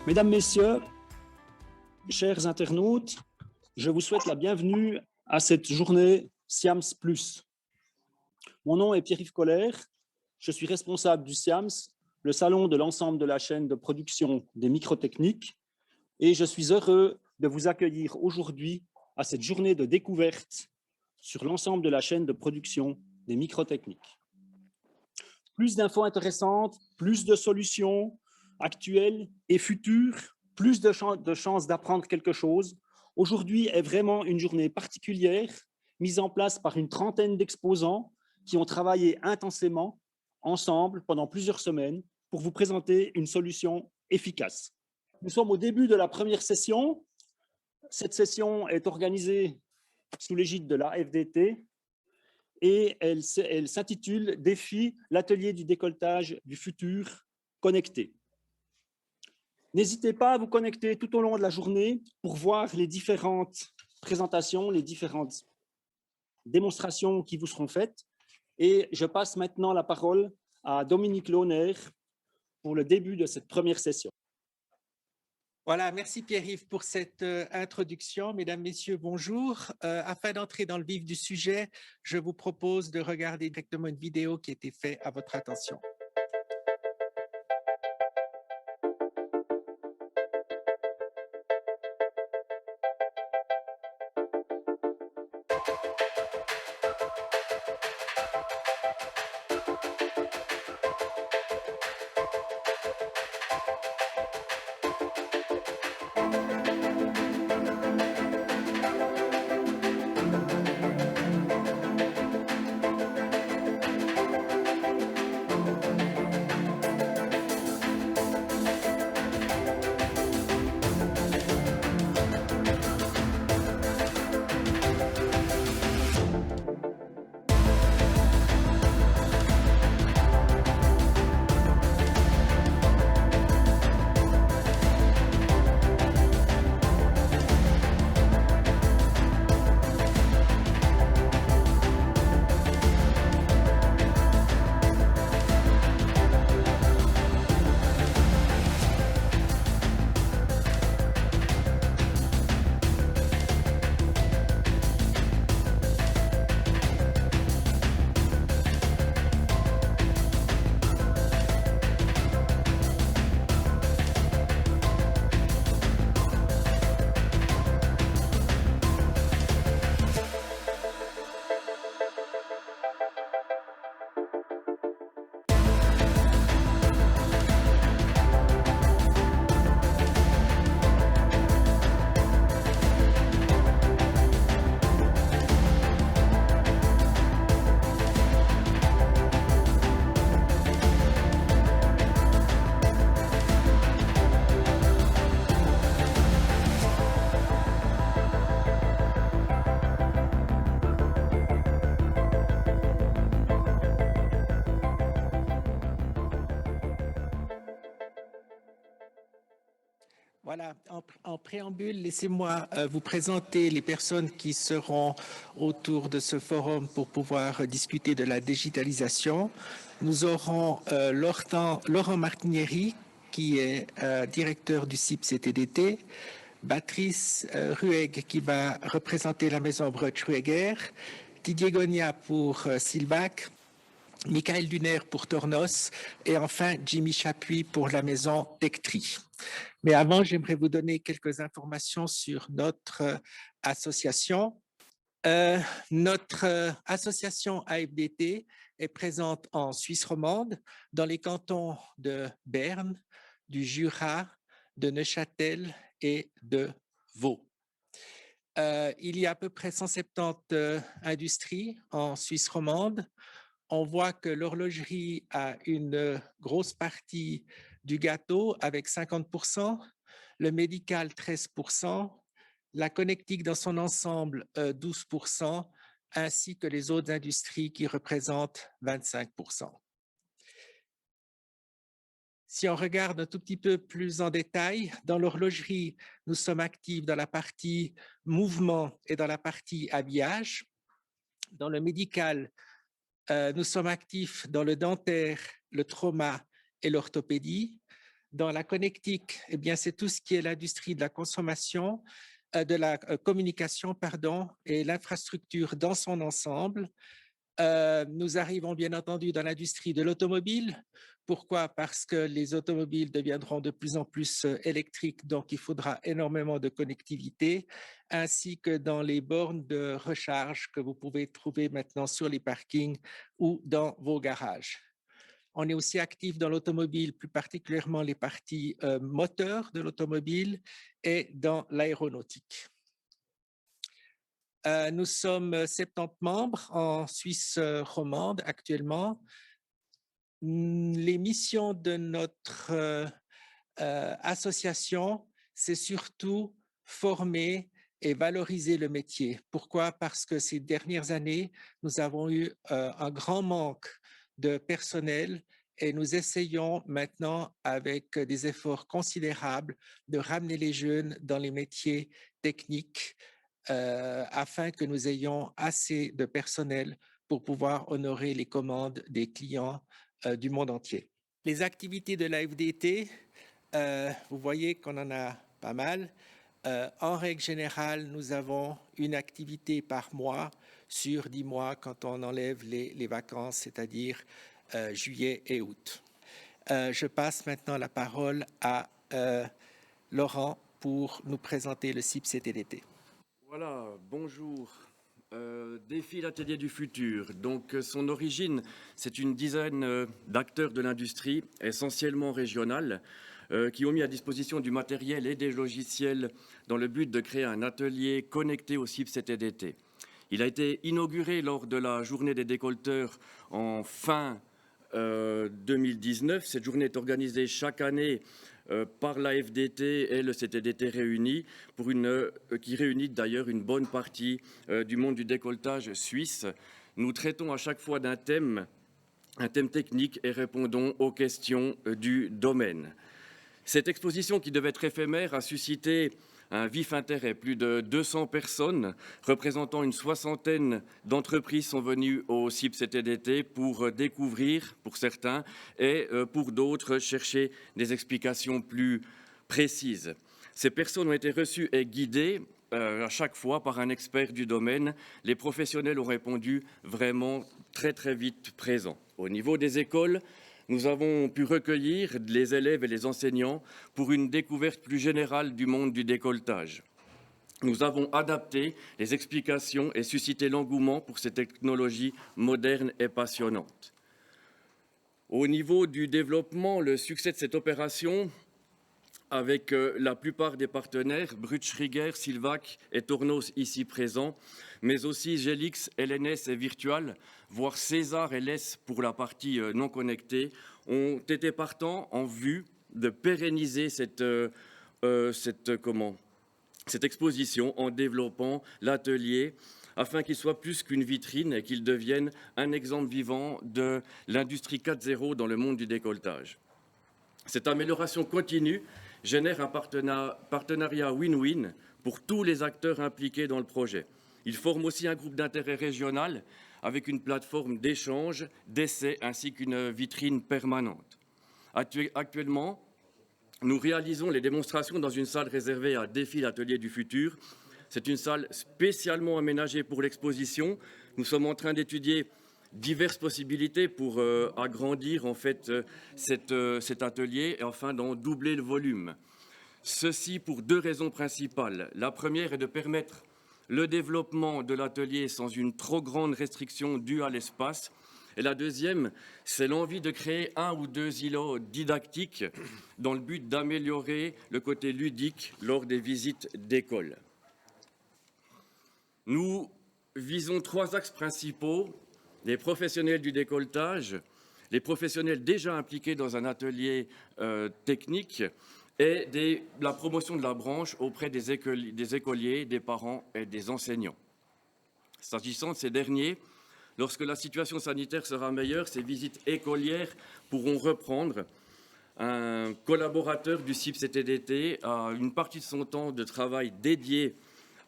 Mesdames, Messieurs, chers internautes, je vous souhaite la bienvenue à cette journée SIAMS+. Mon nom est Pierre-Yves Koller, je suis responsable du SIAMS, le salon de l'ensemble de la chaîne de production des microtechniques, et je suis heureux de vous accueillir aujourd'hui à cette journée de découverte sur l'ensemble de la chaîne de production des microtechniques. Plus d'infos intéressantes, plus de solutions actuelles et futures, plus de chances d'apprendre quelque chose. Aujourd'hui est vraiment une journée particulière, mise en place par une trentaine d'exposants qui ont travaillé intensément ensemble pendant plusieurs semaines pour vous présenter une solution efficace. Nous sommes au début de la première session. Cette session est organisée sous l'égide de la FDT et elle s'intitule « Défi, l'atelier du décolletage du futur connecté ». N'hésitez pas à vous connecter tout au long de la journée pour voir les différentes présentations, les différentes démonstrations qui vous seront faites. Et je passe maintenant la parole à Dominique Lohner pour le début de cette première session. Voilà, merci Pierre-Yves pour cette introduction. Mesdames, Messieurs, bonjour. Afin d'entrer dans le vif du sujet, je vous propose de regarder directement une vidéo qui a été faite à votre attention. Voilà, en préambule, laissez-moi vous présenter les personnes qui seront autour de ce forum pour pouvoir discuter de la digitalisation. Nous aurons Laurent Martinieri, qui est directeur du CIP-CTDT, Patrice Rueg, qui va représenter la maison Broch-Rueger, Didier Gonia pour Silvac, Michael Duner pour Tornos et enfin Jimmy Chapuis pour la maison Tectri. Mais avant, j'aimerais vous donner quelques informations sur notre association. Notre association AFDT est présente en Suisse romande, dans les cantons de Berne, du Jura, de Neuchâtel et de Vaud. Il y a à peu près 170 industries en Suisse romande. On voit que l'horlogerie a une grosse partie du gâteau avec 50%, le médical 13%, la connectique dans son ensemble 12%, ainsi que les autres industries qui représentent 25%. Si on regarde un tout petit peu plus en détail, dans l'horlogerie, nous sommes actifs dans la partie mouvement et dans la partie habillage. Dans le médical, nous sommes actifs dans le dentaire, le trauma et l'orthopédie. Dans la connectique, eh bien, c'est tout ce qui est l'industrie de la consommation, de la communication, pardon, et l'infrastructure dans son ensemble. Nous arrivons bien entendu dans l'industrie de l'automobile. Pourquoi? Parce que les automobiles deviendront de plus en plus électriques, donc il faudra énormément de connectivité, ainsi que dans les bornes de recharge que vous pouvez trouver maintenant sur les parkings ou dans vos garages. On est aussi actif dans l'automobile, plus particulièrement les parties moteurs de l'automobile et dans l'aéronautique. Nous sommes 70 membres en Suisse romande actuellement. Les missions de notre association, c'est surtout former et valoriser le métier. Pourquoi? Parce que ces dernières années, nous avons eu un grand manque de personnel et nous essayons maintenant, avec des efforts considérables, de ramener les jeunes dans les métiers techniques afin que nous ayons assez de personnel pour pouvoir honorer les commandes des clients du monde entier. Les activités de la FDT, vous voyez qu'on en a pas mal. En règle générale, nous avons une activité par mois sur 10 mois quand on enlève les vacances, c'est-à-dire juillet et août. Je passe maintenant la parole à Laurent pour nous présenter le CIP-CTDT. Voilà, bonjour. Défi l'atelier du futur. Donc, son origine, c'est une dizaine d'acteurs de l'industrie, essentiellement régionales, qui ont mis à disposition du matériel et des logiciels dans le but de créer un atelier connecté au CIP-CTDT. Il a été inauguré lors de la journée des décolteurs en fin 2019. Cette journée est organisée chaque année par la FDT et le CTDT réunis, qui réunit d'ailleurs une bonne partie du monde du décolletage suisse. Nous traitons à chaque fois d'un thème, un thème technique, et répondons aux questions du domaine. Cette exposition, qui devait être éphémère, a suscité un vif intérêt. Plus de 200 personnes, représentant une soixantaine d'entreprises, sont venues au CIP-CTDT pour découvrir, pour certains, et pour d'autres, chercher des explications plus précises. Ces personnes ont été reçues et guidées à chaque fois par un expert du domaine. Les professionnels ont répondu vraiment très très vite présents. Au niveau des écoles, nous avons pu recueillir les élèves et les enseignants pour une découverte plus générale du monde du décolletage. Nous avons adapté les explications et suscité l'engouement pour ces technologies modernes et passionnantes. Au niveau du développement, le succès de cette opération, avec la plupart des partenaires, Brut-Schrieger, Silvac et Tornos ici présents, mais aussi Gelix, LNS et Virtual, voire César et LES pour la partie non connectée, ont été partants en vue de pérenniser cette exposition en développant l'atelier afin qu'il soit plus qu'une vitrine et qu'il devienne un exemple vivant de l'industrie 4.0 dans le monde du décolletage. Cette amélioration continue génère un partenariat win-win pour tous les acteurs impliqués dans le projet. Il forme aussi un groupe d'intérêt régional avec une plateforme d'échange, d'essai ainsi qu'une vitrine permanente. Actuellement, nous réalisons les démonstrations dans une salle réservée à Défi l'Atelier du Futur. C'est une salle spécialement aménagée pour l'exposition. Nous sommes en train d'étudier diverses possibilités pour agrandir en fait cet atelier et enfin d'en doubler le volume. Ceci pour deux raisons principales. La première est de permettre le développement de l'atelier sans une trop grande restriction due à l'espace. Et la deuxième, c'est l'envie de créer un ou deux îlots didactiques dans le but d'améliorer le côté ludique lors des visites d'école. Nous visons trois axes principaux: les professionnels du décolletage, les professionnels déjà impliqués dans un atelier technique et la promotion de la branche auprès des écoliers, des parents et des enseignants. S'agissant de ces derniers, lorsque la situation sanitaire sera meilleure, ces visites écolières pourront reprendre. Un collaborateur du CIP-CTDT a une partie de son temps de travail dédié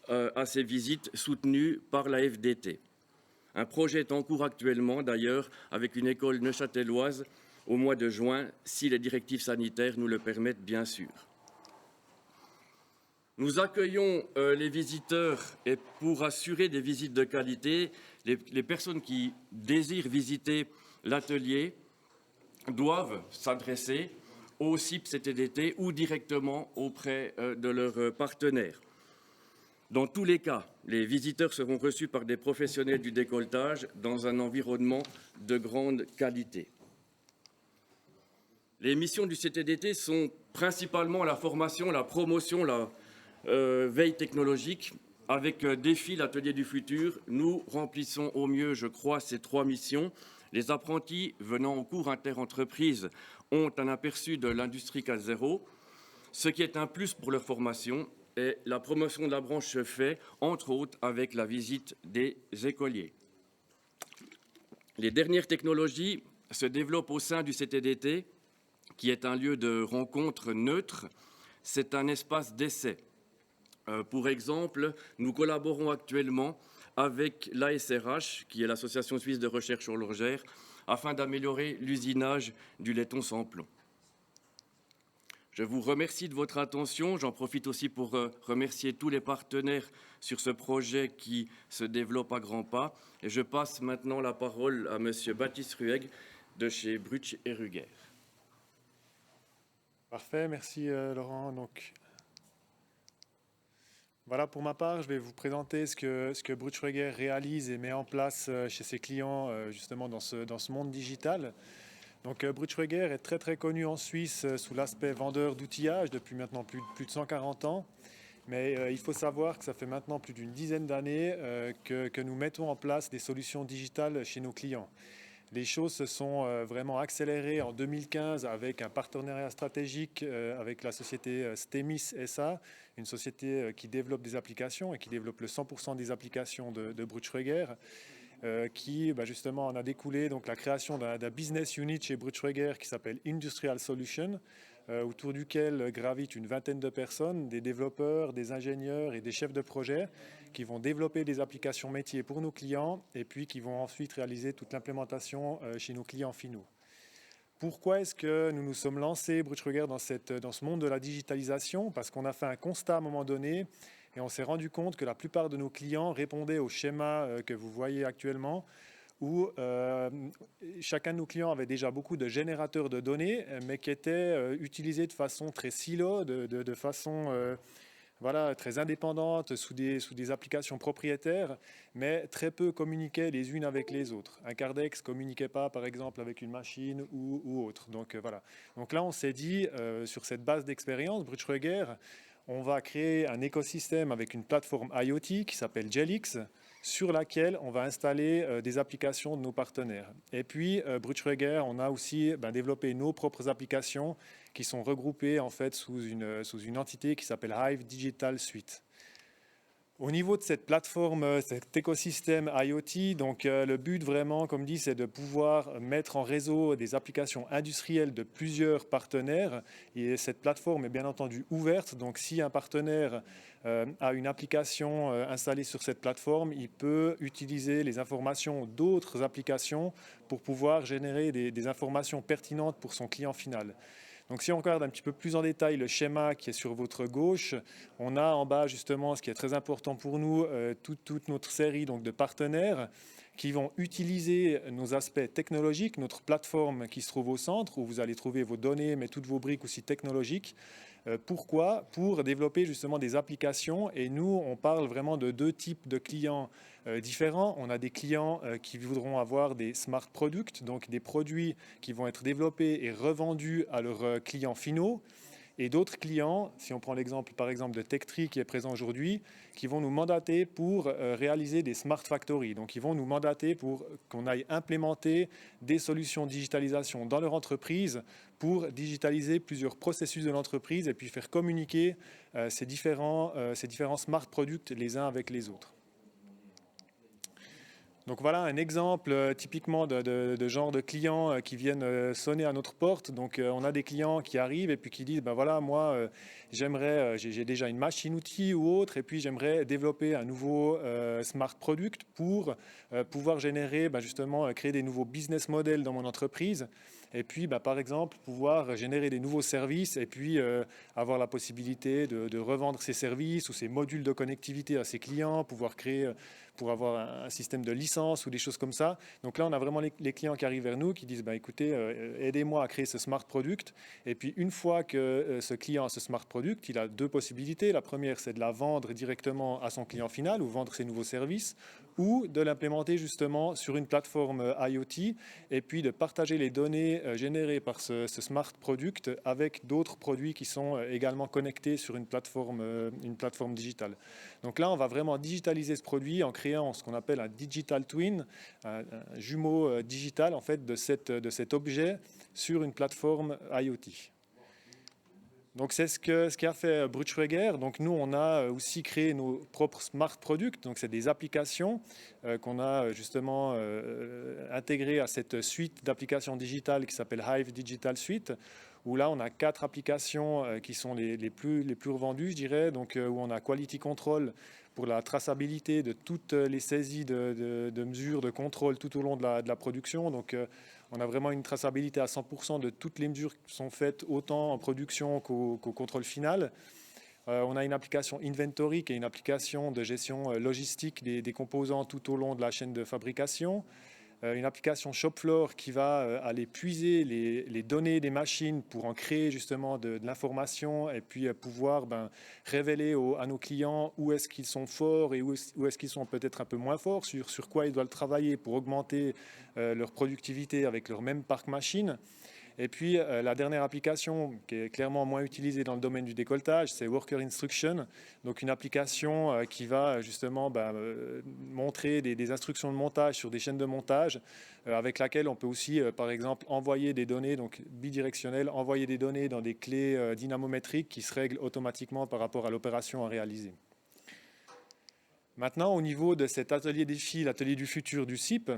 à ces visites soutenues par la FDT. Un projet est en cours actuellement, d'ailleurs, avec une école neuchâteloise au mois de juin, si les directives sanitaires nous le permettent, bien sûr. Nous accueillons les visiteurs et pour assurer des visites de qualité, les personnes qui désirent visiter l'atelier doivent s'adresser au CIP CTDT ou directement auprès de leurs partenaires. Dans tous les cas, les visiteurs seront reçus par des professionnels du décolletage dans un environnement de grande qualité. Les missions du CTDT sont principalement la formation, la promotion, la veille technologique. Avec Défi, l'atelier du futur, nous remplissons au mieux, je crois, ces 3 missions. Les apprentis venant au cours interentreprises ont un aperçu de l'industrie 4.0, ce qui est un plus pour leur formation, et la promotion de la branche se fait, entre autres, avec la visite des écoliers. Les dernières technologies se développent au sein du CTDT, qui est un lieu de rencontre neutre. C'est un espace d'essai. Pour exemple, nous collaborons actuellement avec l'ASRH, qui est l'Association suisse de recherche horlogère, afin d'améliorer l'usinage du laiton sans plomb. Je vous remercie de votre attention. J'en profite aussi pour remercier tous les partenaires sur ce projet qui se développe à grands pas. Et je passe maintenant la parole à Monsieur Baptiste Rueg de chez Brutsch et Ruger. Parfait, merci Laurent. Donc, voilà, pour ma part, je vais vous présenter ce que Brutsch Ruger réalise et met en place chez ses clients justement dans ce monde digital. Donc Brutsch Ruger est très connu en Suisse sous l'aspect vendeur d'outillage depuis maintenant plus de 140 ans. Mais il faut savoir que ça fait maintenant plus d'une dizaine d'années que nous mettons en place des solutions digitales chez nos clients. Les choses se sont vraiment accélérées en 2015 avec un partenariat stratégique avec la société Stemis SA, une société qui développe des applications et qui développe le 100% des applications de Brutsch Ruger, qui justement en a découlé donc, la création d'un business unit chez Brutsch Ruger qui s'appelle Industrial Solutions, autour duquel gravitent une vingtaine de personnes, des développeurs, des ingénieurs et des chefs de projet qui vont développer des applications métiers pour nos clients et puis qui vont ensuite réaliser toute l'implémentation chez nos clients finaux. Pourquoi est-ce que nous nous sommes lancés, Brutsch Ruger, dans ce monde de la digitalisation? Parce qu'on a fait un constat à un moment donné et on s'est rendu compte que la plupart de nos clients répondaient au schéma que vous voyez actuellement, où chacun de nos clients avait déjà beaucoup de générateurs de données, mais qui étaient utilisés de façon très silo, de façon très indépendantes, sous des applications propriétaires, mais très peu communiquaient les unes avec les autres. Un Cardex ne communiquait pas, par exemple, avec une machine ou autre. Donc voilà. Donc là, on s'est dit, sur cette base d'expérience, Brutsch Ruger, on va créer un écosystème avec une plateforme IoT qui s'appelle Gelix, sur laquelle on va installer des applications de nos partenaires. Et puis, Brutsch Ruger, on a aussi développé nos propres applications qui sont regroupées en fait sous une entité qui s'appelle Hive Digital Suite. Au niveau de cette plateforme, cet écosystème IoT, donc le but vraiment, comme dit, c'est de pouvoir mettre en réseau des applications industrielles de plusieurs partenaires. Et cette plateforme est bien entendu ouverte. Donc si un partenaire a une application installée sur cette plateforme, il peut utiliser les informations d'autres applications pour pouvoir générer des informations pertinentes pour son client final. Donc si on regarde un petit peu plus en détail le schéma qui est sur votre gauche, on a en bas justement ce qui est très important pour nous, toute notre série donc, de partenaires qui vont utiliser nos aspects technologiques, notre plateforme qui se trouve au centre, où vous allez trouver vos données, mais toutes vos briques aussi technologiques. Pourquoi? Pour développer justement des applications. Et nous, on parle vraiment de 2 types de clients différents. On a des clients qui voudront avoir des smart products, donc des produits qui vont être développés et revendus à leurs clients finaux. Et d'autres clients, si on prend l'exemple par exemple de Techtree qui est présent aujourd'hui, qui vont nous mandater pour réaliser des smart factories. Donc ils vont nous mandater pour qu'on aille implémenter des solutions de digitalisation dans leur entreprise pour digitaliser plusieurs processus de l'entreprise et puis faire communiquer ces différents smart products les uns avec les autres. Donc voilà un exemple typiquement de genre de clients qui viennent sonner à notre porte. Donc on a des clients qui arrivent et puis qui disent, ben voilà, moi j'aimerais, j'ai déjà une machine-outil ou autre, et puis j'aimerais développer un nouveau smart product pour pouvoir générer, justement, créer des nouveaux business models dans mon entreprise. Et puis, par exemple, pouvoir générer des nouveaux services et puis avoir la possibilité de revendre ces services ou ces modules de connectivité à ses clients, pouvoir créer, pour avoir un système de licence ou des choses comme ça. Donc là, on a vraiment les clients qui arrivent vers nous, qui disent, écoutez, aidez-moi à créer ce smart product. Et puis, une fois que ce client a ce smart product, il a deux possibilités. La première, c'est de la vendre directement à son client final ou vendre ses nouveaux services, ou de l'implémenter justement sur une plateforme IoT et puis de partager les données générées par ce smart product avec d'autres produits qui sont également connectés sur une plateforme digitale. Donc là, on va vraiment digitaliser ce produit en créant ce qu'on appelle un digital twin, un jumeau digital en fait de cet objet sur une plateforme IoT. Donc c'est ce qu'a fait Brutschreger. Donc nous, on a aussi créé nos propres smart products. Donc c'est des applications qu'on a justement intégrées à cette suite d'applications digitales qui s'appelle Hive Digital Suite, où là on a 4 applications qui sont les plus revendues, je dirais. Donc où on a Quality Control pour la traçabilité de toutes les saisies de mesures de contrôle tout au long de la production. Donc on a vraiment une traçabilité à 100% de toutes les mesures qui sont faites autant en production qu'au contrôle final. On a une application Inventory qui est une application de gestion logistique des composants tout au long de la chaîne de fabrication. Une application Shopfloor qui va aller puiser les données des machines pour en créer justement de l'information et puis pouvoir révéler à nos clients où est-ce qu'ils sont forts et où est-ce qu'ils sont peut-être un peu moins forts, sur quoi ils doivent travailler pour augmenter leur productivité avec leur même parc machine. Et puis la dernière application qui est clairement moins utilisée dans le domaine du décolletage, c'est Worker Instruction, donc une application qui va justement montrer des instructions de montage sur des chaînes de montage avec laquelle on peut aussi par exemple envoyer des données, donc bidirectionnelles, envoyer des données dans des clés dynamométriques qui se règlent automatiquement par rapport à l'opération à réaliser. Maintenant, au niveau de cet atelier défi, l'atelier du futur du CIP,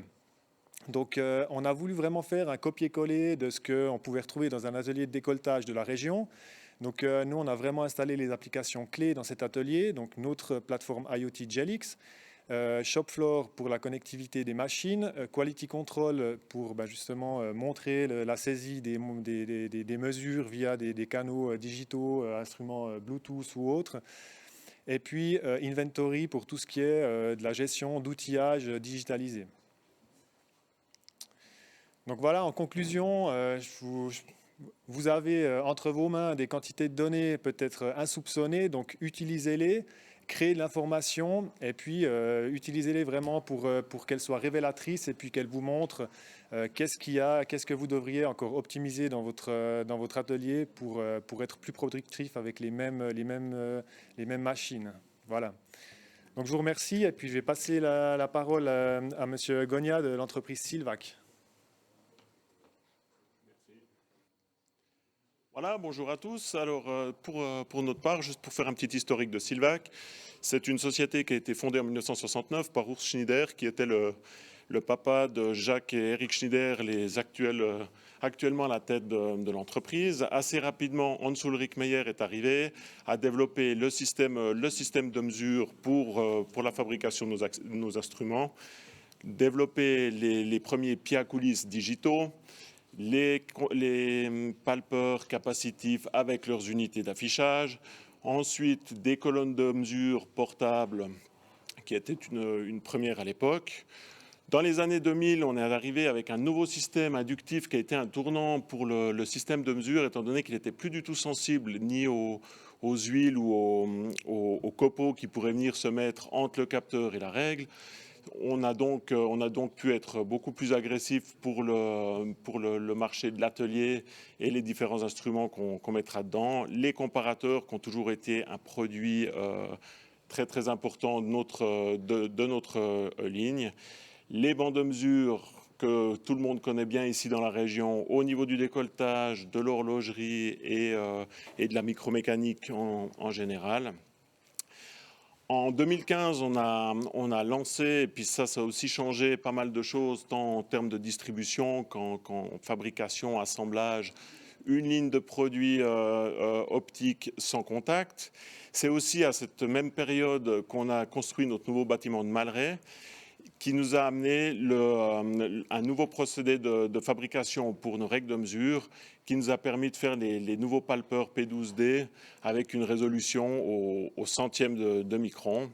donc on a voulu vraiment faire un copier-coller de ce qu'on pouvait retrouver dans un atelier de décolletage de la région. Donc nous, on a vraiment installé les applications clés dans cet atelier, donc notre plateforme IoT Gelix, Shopfloor pour la connectivité des machines, Quality Control pour justement montrer la saisie des mesures via des canaux digitaux, instruments Bluetooth ou autres. Et puis Inventory pour tout ce qui est de la gestion d'outillage digitalisé. Donc voilà, en conclusion, vous avez entre vos mains des quantités de données peut-être insoupçonnées, donc utilisez-les, créez de l'information et puis utilisez-les vraiment pour qu'elles soient révélatrices et puis qu'elles vous montrent qu'est-ce que vous devriez encore optimiser dans votre atelier pour être plus productif avec les mêmes machines. Voilà. Donc je vous remercie et puis je vais passer la parole à Monsieur Gonia de l'entreprise Silvac. Voilà, bonjour à tous. Alors, pour notre part, juste pour faire un petit historique de Silvac, c'est une société qui a été fondée en 1969 par Urs Schneider, qui était le papa de Jacques et Eric Schneider, les actuellement à la tête de l'entreprise. Assez rapidement, Hans Ulrich Meyer est arrivé, a développé le système de mesure pour la fabrication de nos instruments, développé les premiers pieds à coulisses digitaux, les palpeurs capacitifs avec leurs unités d'affichage, ensuite des colonnes de mesure portables qui étaient une première à l'époque. Dans les années 2000, on est arrivé avec un nouveau système inductif qui a été un tournant pour le système de mesure, étant donné qu'il n'était plus du tout sensible ni aux huiles ou aux copeaux qui pourraient venir se mettre entre le capteur et la règle. On a donc pu être beaucoup plus agressif pour le marché de l'atelier et les différents instruments qu'on mettra dedans. Les comparateurs qui ont toujours été un produit très très important de notre ligne. Les bancs de mesure que tout le monde connaît bien ici dans la région au niveau du décolletage, de l'horlogerie et de la micromécanique en général. En 2015, on a lancé, et puis ça a aussi changé pas mal de choses, tant en termes de distribution qu'en fabrication, assemblage, une ligne de produits optiques sans contact. C'est aussi à cette même période qu'on a construit notre nouveau bâtiment de Malray, qui nous a amené un nouveau procédé de fabrication pour nos règles de mesure, qui nous a permis de faire les nouveaux palpeurs P12D avec une résolution au centième de micron.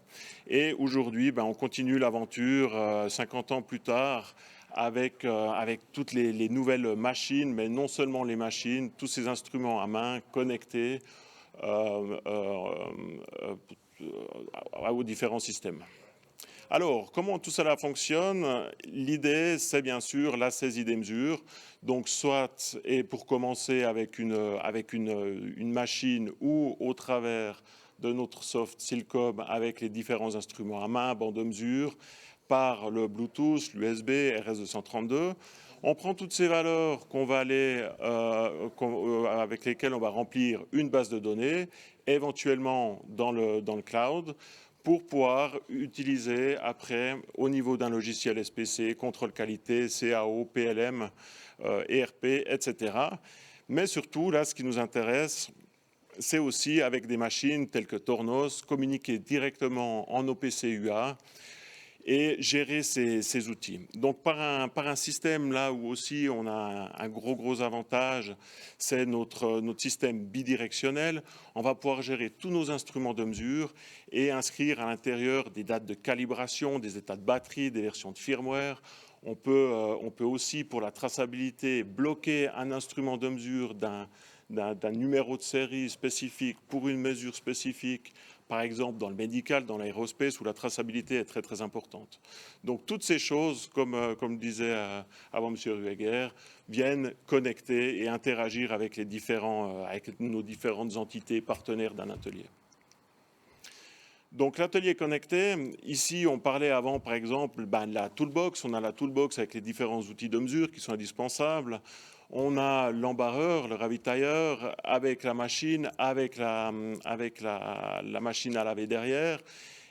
Et aujourd'hui, on continue l'aventure 50 ans plus tard avec toutes les nouvelles machines, mais non seulement les machines, tous ces instruments à main connectés aux différents systèmes. Alors, comment tout cela fonctionne? L'idée, c'est bien sûr la saisie des mesures. Donc, soit, et pour commencer avec une machine ou au travers de notre soft Silcom avec les différents instruments à main, bande de mesure, par le Bluetooth, l'USB, RS232. On prend toutes ces valeurs qu'on va avec lesquelles on va remplir une base de données, éventuellement dans le cloud, pour pouvoir utiliser après au niveau d'un logiciel SPC, contrôle qualité, CAO, PLM, ERP, etc. Mais surtout, là, ce qui nous intéresse, c'est aussi avec des machines telles que Tornos, communiquer directement en OPC UA et gérer ces outils. Donc par un système là où aussi on a un gros avantage, c'est notre système bidirectionnel. On va pouvoir gérer tous nos instruments de mesure et inscrire à l'intérieur des dates de calibration, des états de batterie, des versions de firmware. On peut aussi, pour la traçabilité, bloquer un instrument de mesure d'un numéro de série spécifique pour une mesure spécifique, par exemple dans le médical, dans l'aérospace, où la traçabilité est très importante. Donc toutes ces choses, comme disait avant M. Rueger, viennent connecter et interagir avec nos différentes entités partenaires d'un atelier. Donc l'atelier connecté, ici on parlait avant par exemple de la toolbox, on a la toolbox avec les différents outils de mesure qui sont indispensables. On a l'embarreur, le ravitailleur avec la machine, avec la machine à laver derrière.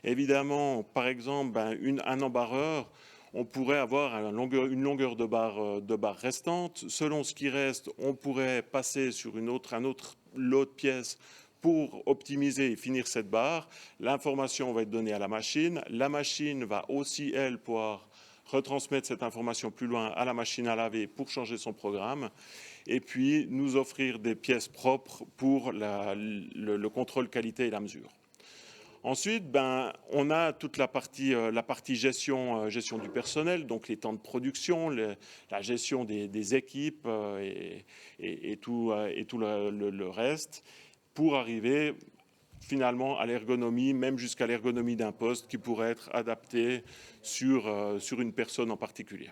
Évidemment, par exemple, un embarreur, on pourrait avoir une longueur de barre restante. Selon ce qui reste, on pourrait passer sur un autre lot de pièces pour optimiser et finir cette barre. L'information va être donnée à la machine. La machine va aussi, elle, pouvoir retransmettre cette information plus loin à la machine à laver pour changer son programme et puis nous offrir des pièces propres pour le contrôle qualité et la mesure. Ensuite, on a toute la partie gestion du personnel, donc les temps de production, la gestion des équipes et tout le reste, pour arriver finalement à l'ergonomie, même jusqu'à l'ergonomie d'un poste qui pourrait être adapté sur une personne en particulier.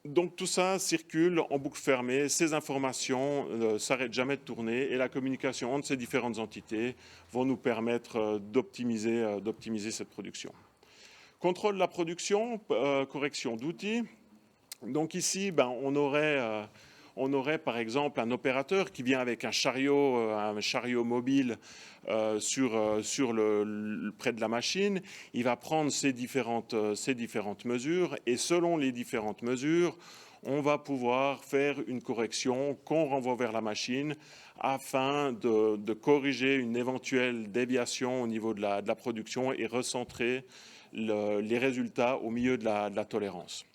Donc tout ça circule en boucle fermée, ces informations ne s'arrêtent jamais de tourner et la communication entre ces différentes entités vont nous permettre d'optimiser cette production. Contrôle de la production, correction d'outils. Donc ici, on aurait par exemple un opérateur qui vient avec un chariot mobile près de la machine. Il va prendre ces différentes mesures et selon les différentes mesures, on va pouvoir faire une correction qu'on renvoie vers la machine afin de corriger une éventuelle déviation au niveau de la production et recentrer les résultats au milieu de la tolérance.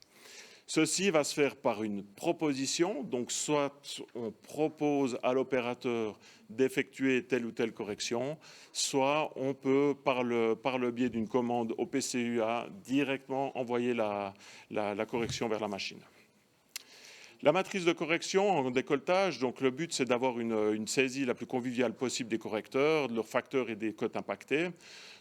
Ceci va se faire par une proposition, donc soit on propose à l'opérateur d'effectuer telle ou telle correction, soit on peut, par le biais d'une commande au PCUA, directement envoyer la correction vers la machine. La matrice de correction en décolletage, donc le but c'est d'avoir une saisie la plus conviviale possible des correcteurs, de leurs facteurs et des cotes impactées.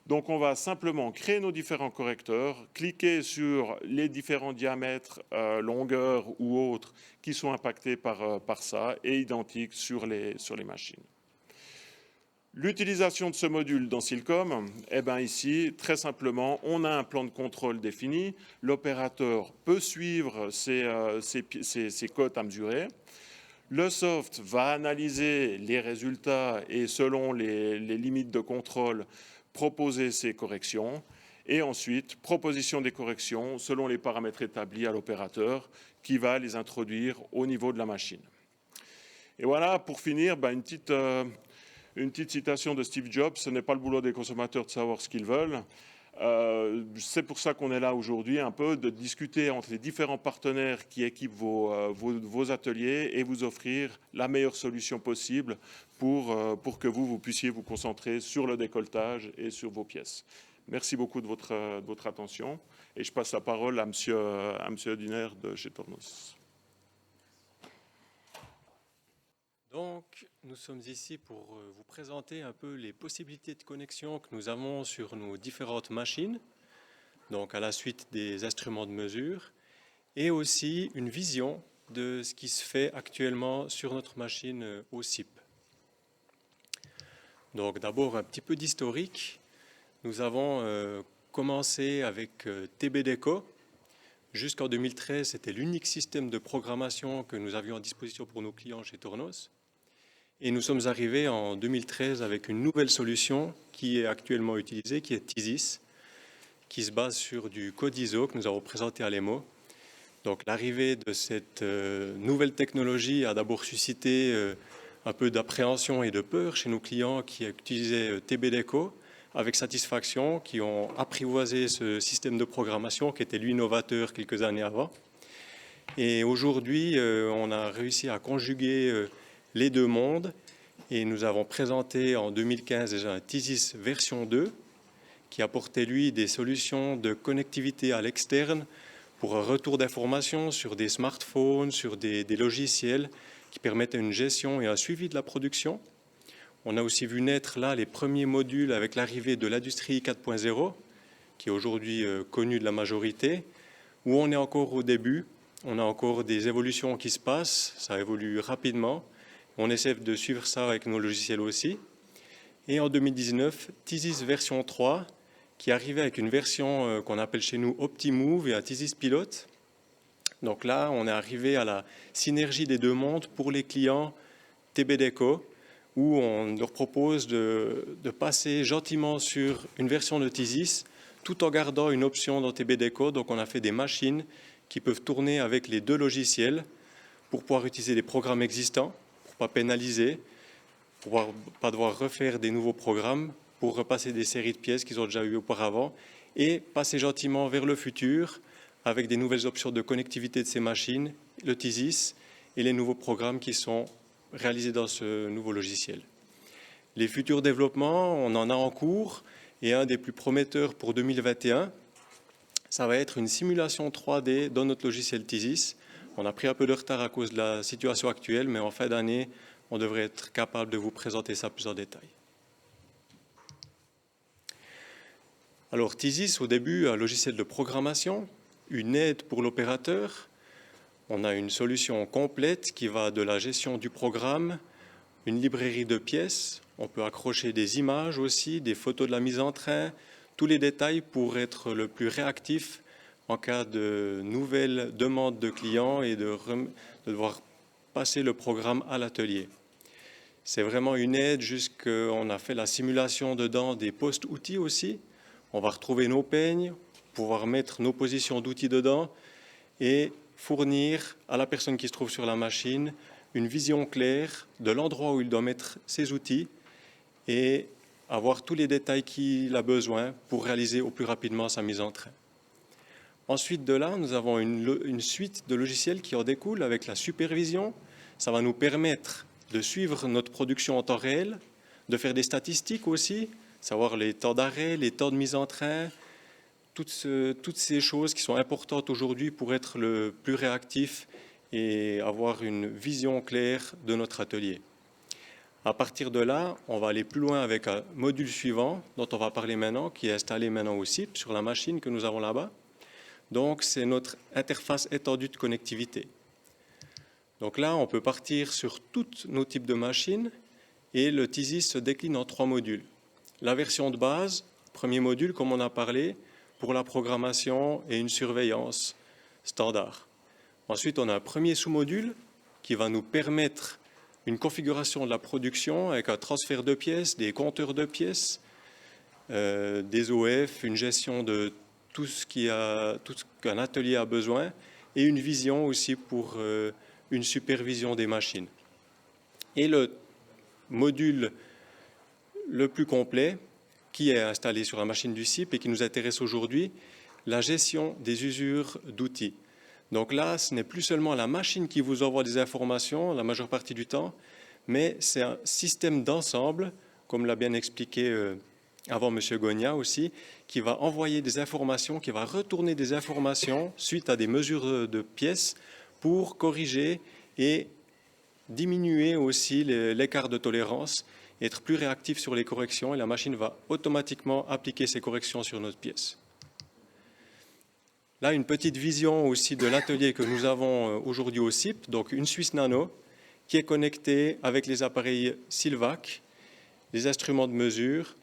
Donc on va simplement créer nos différents correcteurs, cliquer sur les différents diamètres, longueurs ou autres qui sont impactés par ça et identiques sur les machines. L'utilisation de ce module dans Silcom, ici, très simplement, on a un plan de contrôle défini. L'opérateur peut suivre ses cotes à mesurer. Le soft va analyser les résultats et selon les limites de contrôle, proposer ses corrections. Et ensuite, proposition des corrections selon les paramètres établis à l'opérateur qui va les introduire au niveau de la machine. Et voilà, pour finir, une petite citation de Steve Jobs. Ce n'est pas le boulot des consommateurs de savoir ce qu'ils veulent. C'est pour ça qu'on est là aujourd'hui, un peu de discuter entre les différents partenaires qui équipent vos ateliers et vous offrir la meilleure solution possible pour que vous puissiez vous concentrer sur le décolletage et sur vos pièces. Merci beaucoup de votre attention et je passe la parole à monsieur Duner de chez Tornos. Donc, nous sommes ici pour vous présenter un peu les possibilités de connexion que nous avons sur nos différentes machines, donc à la suite des instruments de mesure, et aussi une vision de ce qui se fait actuellement sur notre machine OSIP. Donc d'abord un petit peu d'historique. Nous avons commencé avec TBDeco. Jusqu'en 2013, c'était l'unique système de programmation que nous avions à disposition pour nos clients chez Tornos. Et nous sommes arrivés en 2013 avec une nouvelle solution qui est actuellement utilisée, qui est TISIS, qui se base sur du code ISO que nous avons présenté à l'EMO. Donc l'arrivée de cette nouvelle technologie a d'abord suscité un peu d'appréhension et de peur chez nos clients qui utilisaient TBDeco avec satisfaction, qui ont apprivoisé ce système de programmation qui était lui novateur quelques années avant. Et aujourd'hui, on a réussi à conjuguer les deux mondes et nous avons présenté en 2015 déjà un TISIS version 2 qui apportait lui des solutions de connectivité à l'externe pour un retour d'informations sur des smartphones, sur des logiciels qui permettent une gestion et un suivi de la production. On a aussi vu naître là les premiers modules avec l'arrivée de l'industrie 4.0 qui est aujourd'hui connue de la majorité, où on est encore au début, on a encore des évolutions qui se passent, ça évolue rapidement. On essaie de suivre ça avec nos logiciels aussi. Et en 2019, TISIS version 3, qui arrivait avec une version qu'on appelle chez nous OptiMove et un TISIS pilote. Donc là, on est arrivé à la synergie des deux mondes pour les clients TBDeco, où on leur propose de passer gentiment sur une version de TISIS, tout en gardant une option dans TBDeco. Donc on a fait des machines qui peuvent tourner avec les deux logiciels pour pouvoir utiliser des programmes existants, pas pénaliser, pour pas devoir refaire des nouveaux programmes, pour repasser des séries de pièces qu'ils ont déjà eues auparavant et passer gentiment vers le futur avec des nouvelles options de connectivité de ces machines, le TISIS et les nouveaux programmes qui sont réalisés dans ce nouveau logiciel. Les futurs développements, on en a en cours et un des plus prometteurs pour 2021, ça va être une simulation 3D dans notre logiciel TISIS. On a pris un peu de retard à cause de la situation actuelle, mais en fin d'année, on devrait être capable de vous présenter ça plus en détail. Alors, TISIS, au début, un logiciel de programmation, une aide pour l'opérateur. On a une solution complète qui va de la gestion du programme, une librairie de pièces. On peut accrocher des images aussi, des photos de la mise en train, tous les détails pour être le plus réactif en cas de nouvelles demandes de clients et de devoir passer le programme à l'atelier. C'est vraiment une aide jusqu'on a fait la simulation dedans des postes-outils aussi. On va retrouver nos peignes, pouvoir mettre nos positions d'outils dedans et fournir à la personne qui se trouve sur la machine une vision claire de l'endroit où il doit mettre ses outils et avoir tous les détails qu'il a besoin pour réaliser au plus rapidement sa mise en train. Ensuite de là, nous avons une suite de logiciels qui en découle avec la supervision. Ça va nous permettre de suivre notre production en temps réel, de faire des statistiques aussi, savoir les temps d'arrêt, les temps de mise en train, toutes ces choses qui sont importantes aujourd'hui pour être le plus réactif et avoir une vision claire de notre atelier. À partir de là, on va aller plus loin avec un module suivant dont on va parler maintenant, qui est installé maintenant aussi sur la machine que nous avons là-bas. Donc, c'est notre interface étendue de connectivité. Donc là, on peut partir sur tous nos types de machines et le TISIS se décline en 3 modules. La version de base, premier module, comme on a parlé, pour la programmation et une surveillance standard. Ensuite, on a un premier sous-module qui va nous permettre une configuration de la production avec un transfert de pièces, des compteurs de pièces, des OF, une gestion de tout ce qu'un atelier a besoin et une vision aussi pour une supervision des machines. Et le module le plus complet qui est installé sur la machine du CIP et qui nous intéresse aujourd'hui, la gestion des usures d'outils. Donc là, ce n'est plus seulement la machine qui vous envoie des informations la majeure partie du temps, mais c'est un système d'ensemble, comme l'a bien expliqué avant M. Gogna aussi, qui va envoyer des informations, qui va retourner des informations suite à des mesures de pièces pour corriger et diminuer aussi l'écart de tolérance, être plus réactif sur les corrections et la machine va automatiquement appliquer ces corrections sur notre pièce. Là, une petite vision aussi de l'atelier que nous avons aujourd'hui au CIP, donc une Suisse Nano qui est connectée avec les appareils Silvac, les instruments de mesure,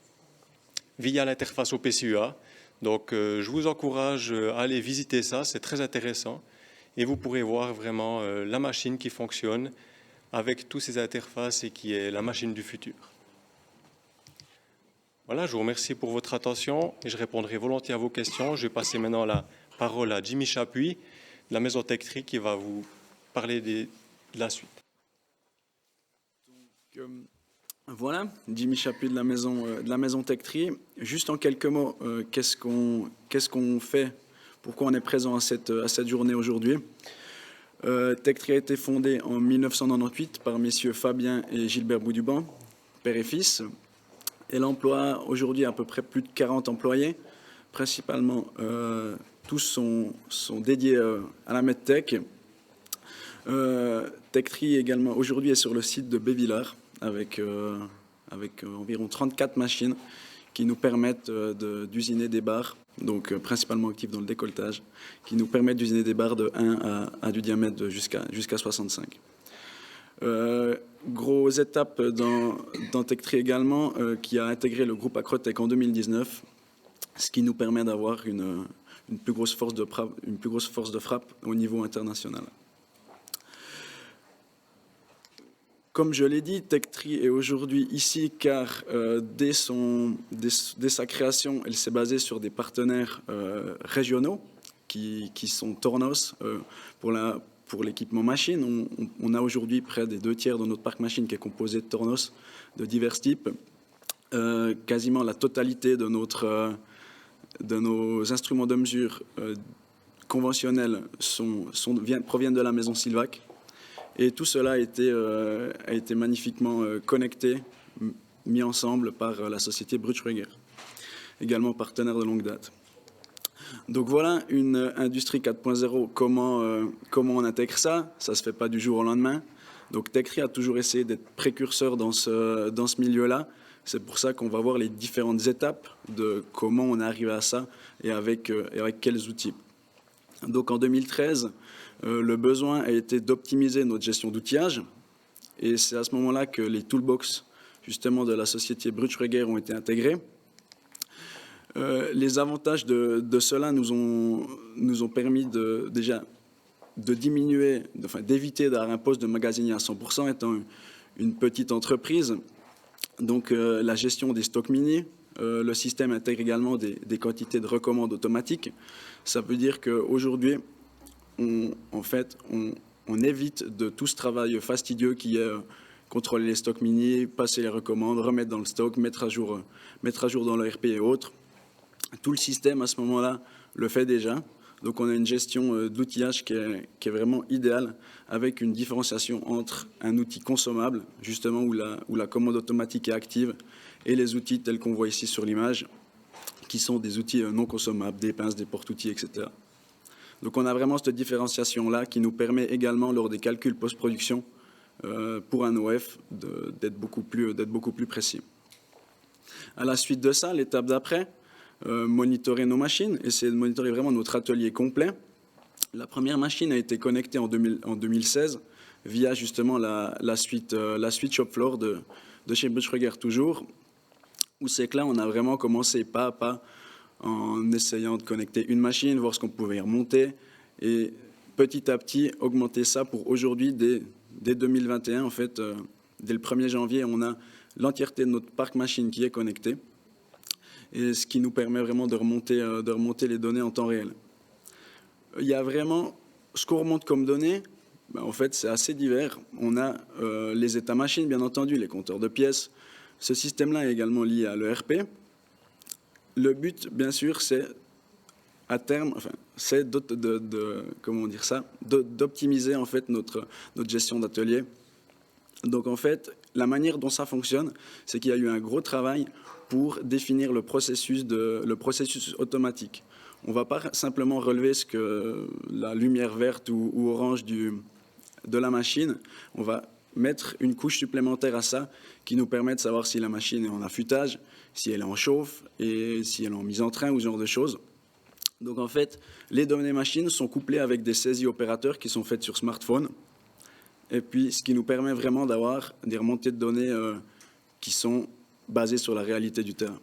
via l'interface au PCUA. Donc, je vous encourage à aller visiter ça, c'est très intéressant. Et vous pourrez voir vraiment la machine qui fonctionne avec toutes ces interfaces et qui est la machine du futur. Voilà, je vous remercie pour votre attention et je répondrai volontiers à vos questions. Je vais passer maintenant la parole à Jimmy Chapuis, de la maison Tectri, qui va vous parler de la suite. Donc, voilà, Jimmy Chapuis de la maison Tectri. Juste en quelques mots, qu'est-ce qu'on fait, pourquoi on est présent à cette journée aujourd'hui. Tectri a été fondé en 1998 par messieurs Fabien et Gilbert Bouduban, père et fils. Elle emploie aujourd'hui à peu près plus de 40 employés. Principalement, tous sont dédiés à la medtech. Tectri également aujourd'hui est sur le site de Bévillard avec environ 34 machines qui nous permettent d'usiner des barres, donc principalement actifs dans le décolletage, qui nous permettent d'usiner des barres de 1 à du diamètre jusqu'à 65. Grosse étape dans Tectri également, qui a intégré le groupe Acrotech en 2019, ce qui nous permet d'avoir une plus grosse force de frappe au niveau international. Comme je l'ai dit, Tectri est aujourd'hui ici car dès sa création, elle s'est basée sur des partenaires régionaux qui sont Tornos pour l'équipement machine. On a aujourd'hui près des 2/3 de notre parc machine qui est composé de Tornos de divers types. Quasiment la totalité de nos instruments de mesure conventionnels proviennent de la maison Silvac. Et tout cela a été magnifiquement connecté, mis ensemble par la société Brutschreger, également partenaire de longue date. Donc voilà, une industrie 4.0, comment on intègre ça? Ça ne se fait pas du jour au lendemain. Donc Tectri a toujours essayé d'être précurseur dans ce milieu-là. C'est pour ça qu'on va voir les différentes étapes de comment on est arrivé à ça et avec quels outils. Donc en 2013, le besoin a été d'optimiser notre gestion d'outillage. Et c'est à ce moment-là que les toolbox justement de la société Brutschreger ont été intégrés. Les avantages de cela nous ont permis déjà de diminuer, d'éviter d'avoir un poste de magasinier à 100%, étant une petite entreprise. Donc la gestion des stocks mini, le système intègre également des quantités de recommandes automatiques. Ça veut dire qu'aujourd'hui, on évite de tout ce travail fastidieux qui est contrôler les stocks mini, passer les recommandes, remettre dans le stock, mettre à jour dans l'ERP et autres. Tout le système, à ce moment-là, le fait déjà. Donc, on a une gestion de l'outillage qui est vraiment idéale, avec une différenciation entre un outil consommable, justement, où la commande automatique est active, et les outils tels qu'on voit ici sur l'image, qui sont des outils non consommables, des pinces, des porte-outils, etc. Donc, on a vraiment cette différenciation-là qui nous permet également, lors des calculs post-production, pour un OF, d'être beaucoup plus précis. À la suite de ça, l'étape d'après, monitorer nos machines, essayer de monitorer vraiment notre atelier complet. La première machine a été connectée en 2016 via justement la suite shop floor de chez Brutschreger toujours, où c'est que là on a vraiment commencé pas à pas en essayant de connecter une machine, voir ce qu'on pouvait y remonter et petit à petit augmenter ça pour aujourd'hui dès 2021, en fait, dès le 1er janvier, on a l'entièreté de notre parc machine qui est connecté, et ce qui nous permet vraiment de remonter les données en temps réel. Il y a vraiment, ce qu'on remonte comme données, en fait, c'est assez divers. On a les états machines, bien entendu, les compteurs de pièces. Ce système-là est également lié à l'ERP. Le but, bien sûr, c'est à terme, c'est d'optimiser en fait notre gestion d'atelier. Donc en fait, la manière dont ça fonctionne, c'est qu'il y a eu un gros travail pour définir le processus automatique. On ne va pas simplement relever ce que la lumière verte ou orange de la machine. On va mettre une couche supplémentaire à ça qui nous permet de savoir si la machine est en affûtage, si elle est en chauffe et si elle est en mise en train ou ce genre de choses. Donc en fait, les données machines sont couplées avec des saisies opérateurs qui sont faites sur smartphone. Et puis, ce qui nous permet vraiment d'avoir des remontées de données qui sont basées sur la réalité du terrain.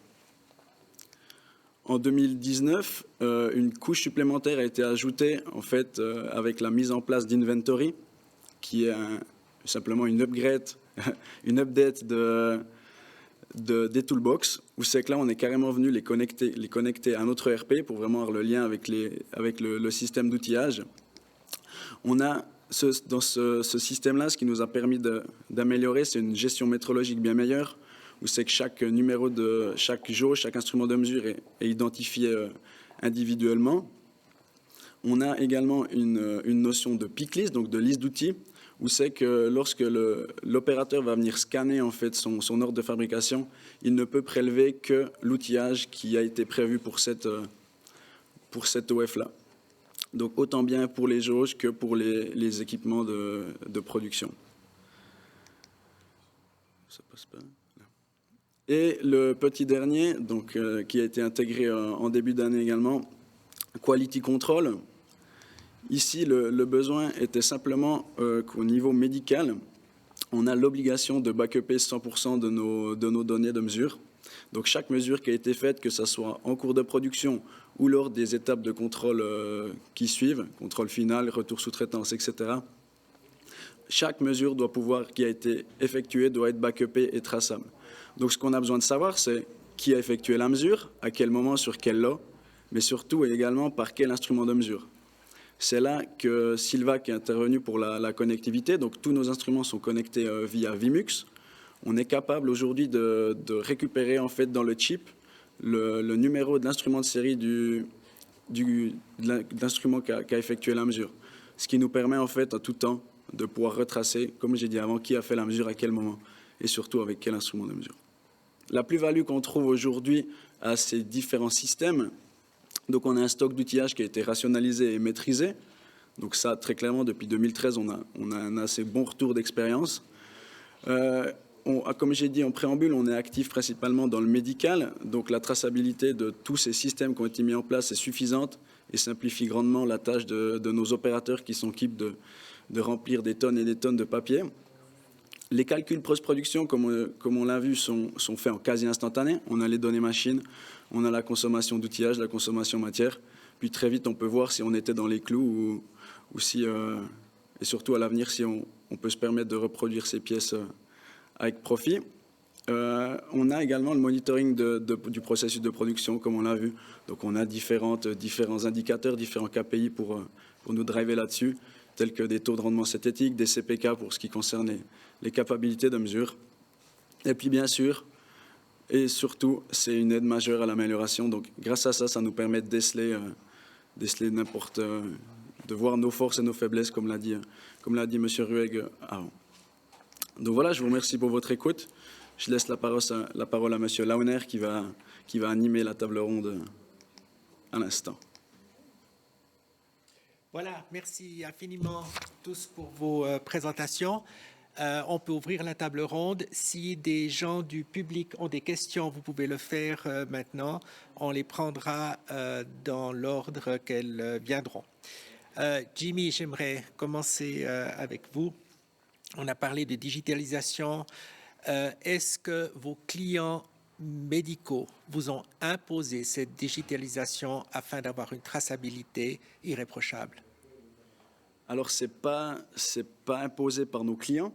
En 2019, une couche supplémentaire a été ajoutée en fait, avec la mise en place d'Inventory, qui est simplement une update des toolbox, où c'est que là, on est carrément venu les connecter à notre ERP pour vraiment avoir le lien avec le système d'outillage. On a dans ce système-là, ce qui nous a permis d'améliorer, c'est une gestion métrologique bien meilleure, où c'est que chaque numéro de chaque jauge, chaque instrument de mesure est identifié individuellement. On a également une notion de pick list, donc de liste d'outils, où c'est que lorsque l'opérateur va venir scanner en fait son ordre de fabrication, il ne peut prélever que l'outillage qui a été prévu pour cette OF-là. Donc autant bien pour les jauges que pour les équipements de production. Ça passe pas. Et le petit dernier, donc, qui a été intégré en début d'année également, Quality Control. Ici, le besoin était simplement qu'au niveau médical, on a l'obligation de backuper 100% de nos données de mesure. Donc chaque mesure qui a été faite, que ce soit en cours de production ou lors des étapes de contrôle qui suivent, contrôle final, retour sous-traitance, etc., chaque mesure qui a été effectuée doit être backupée et traçable. Donc ce qu'on a besoin de savoir, c'est qui a effectué la mesure, à quel moment, sur quel lot, mais surtout et également par quel instrument de mesure. C'est là que Silvac est intervenu pour la connectivité. Donc tous nos instruments sont connectés via Vimux. On est capable aujourd'hui de récupérer en fait dans le chip le numéro de l'instrument de série de l'instrument qui a effectué la mesure. Ce qui nous permet en fait à tout temps de pouvoir retracer, comme j'ai dit avant, qui a fait la mesure à quel moment et surtout avec quel instrument de mesure. La plus-value qu'on trouve aujourd'hui à ces différents systèmes, donc on a un stock d'outillage qui a été rationalisé et maîtrisé. Donc ça, très clairement, depuis 2013, on a un assez bon retour d'expérience. Comme j'ai dit en préambule, on est actif principalement dans le médical. Donc la traçabilité de tous ces systèmes qui ont été mis en place est suffisante et simplifie grandement la tâche de nos opérateurs qui s'occupent de remplir des tonnes et des tonnes de papier. Les calculs post-production, comme on l'a vu, sont faits en quasi instantané. On a les données machines, on a la consommation d'outillage, la consommation matière. Puis très vite, on peut voir si on était dans les clous ou si, et surtout à l'avenir, si on peut se permettre de reproduire ces pièces avec profit. On a également le monitoring du processus de production, comme on l'a vu. Donc on a différents indicateurs, différents KPI pour nous driver là-dessus, tels que des taux de rendement synthétique, des CPK pour ce qui concerne les capacités de mesure. Et puis bien sûr, et surtout, c'est une aide majeure à l'amélioration. Donc grâce à ça, ça nous permet de déceler de voir nos forces et nos faiblesses, comme l'a dit M. Rueg avant. Donc voilà, je vous remercie pour votre écoute. Je laisse la parole à M. Launer qui va animer la table ronde à l'instant. Voilà, merci infiniment tous pour vos présentations. On peut ouvrir la table ronde. Si des gens du public ont des questions, vous pouvez le faire maintenant. On les prendra dans l'ordre qu'elles viendront. Jimmy, j'aimerais commencer avec vous. On a parlé de digitalisation. Est-ce que vos clients médicaux vous ont imposé cette digitalisation afin d'avoir une traçabilité irréprochable? Alors, c'est pas imposé par nos clients.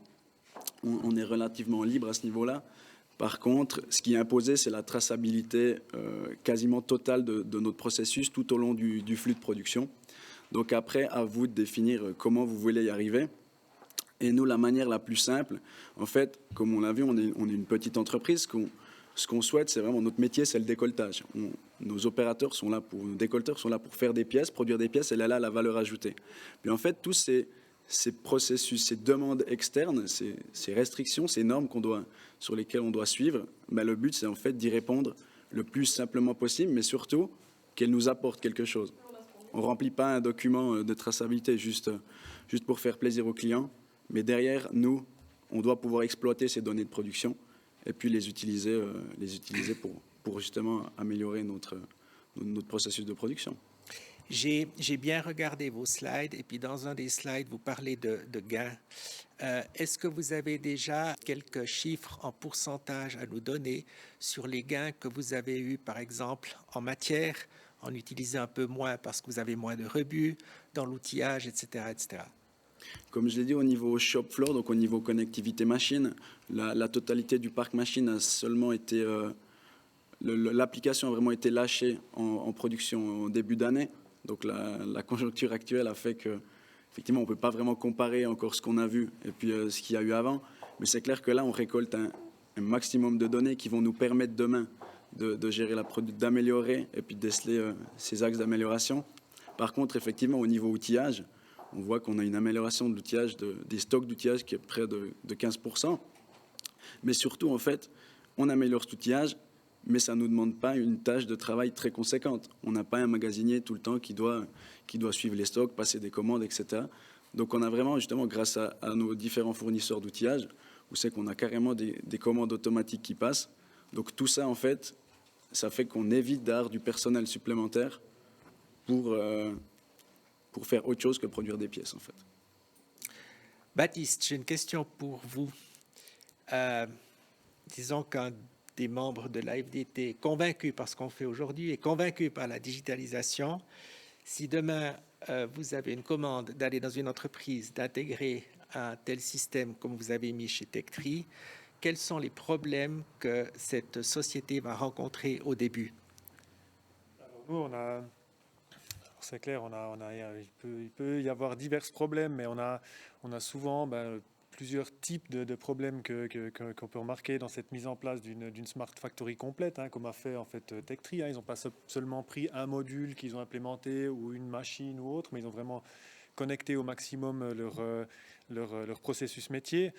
On est relativement libre à ce niveau-là. Par contre, ce qui est imposé, c'est la traçabilité quasiment totale de notre processus tout au long du flux de production. Donc après, à vous de définir comment vous voulez y arriver. Et nous, la manière la plus simple, en fait, comme on l'a vu, on est une petite entreprise. Ce qu'on souhaite, c'est vraiment, notre métier, c'est le décolletage. Nos opérateurs sont là nos décolleteurs sont là pour faire des pièces, produire des pièces, et là, la valeur ajoutée. Puis en fait, tous ces processus, ces demandes externes, ces restrictions, ces normes sur lesquelles on doit suivre, ben le but, c'est en fait d'y répondre le plus simplement possible, mais surtout qu'elles nous apportent quelque chose. On ne remplit pas un document de traçabilité juste pour faire plaisir aux clients, mais derrière, nous, on doit pouvoir exploiter ces données de production et puis les utiliser pour justement améliorer notre processus de production. J'ai bien regardé vos slides et puis dans un des slides, vous parlez de gains. Est-ce que vous avez déjà quelques chiffres en pourcentage à nous donner sur les gains que vous avez eus, par exemple, en matière, en utilisant un peu moins parce que vous avez moins de rebut, dans l'outillage, etc., etc. Comme je l'ai dit, au niveau shop floor, donc au niveau connectivité machine, la totalité du parc machine a seulement été... l'application a vraiment été lâchée en production au début d'année. Donc la conjoncture actuelle a fait que, effectivement, on ne peut pas vraiment comparer encore ce qu'on a vu et puis ce qu'il y a eu avant. Mais c'est clair que là, on récolte un maximum de données qui vont nous permettre demain de gérer d'améliorer et puis de déceler ces axes d'amélioration. Par contre, effectivement, au niveau outillage, on voit qu'on a une amélioration de l'outillage, des stocks d'outillage qui est près de 15%. Mais surtout, en fait, on améliore cet outillage, mais ça ne nous demande pas une tâche de travail très conséquente. On n'a pas un magasinier tout le temps qui doit suivre les stocks, passer des commandes, etc. Donc on a vraiment, justement, grâce à nos différents fournisseurs d'outillage, où c'est qu'on a carrément des commandes automatiques qui passent. Donc tout ça, en fait, ça fait qu'on évite d'avoir du personnel supplémentaire pour faire autre chose que produire des pièces, en fait. Baptiste, j'ai une question pour vous. Disons qu'un des membres de l'AFDT est convaincu par ce qu'on fait aujourd'hui, est convaincu par la digitalisation. Si demain, vous avez une commande d'aller dans une entreprise, d'intégrer un tel système comme vous avez mis chez Tectri, quels sont les problèmes que cette société va rencontrer au début? Alors nous, c'est clair, il peut y avoir divers problèmes, mais on a souvent plusieurs types de problèmes qu'on peut remarquer dans cette mise en place d'une Smart Factory complète, comme a fait en fait Tectri. Ils n'ont pas seulement pris un module qu'ils ont implémenté ou une machine ou autre, mais ils ont vraiment connecté au maximum leur processus métier.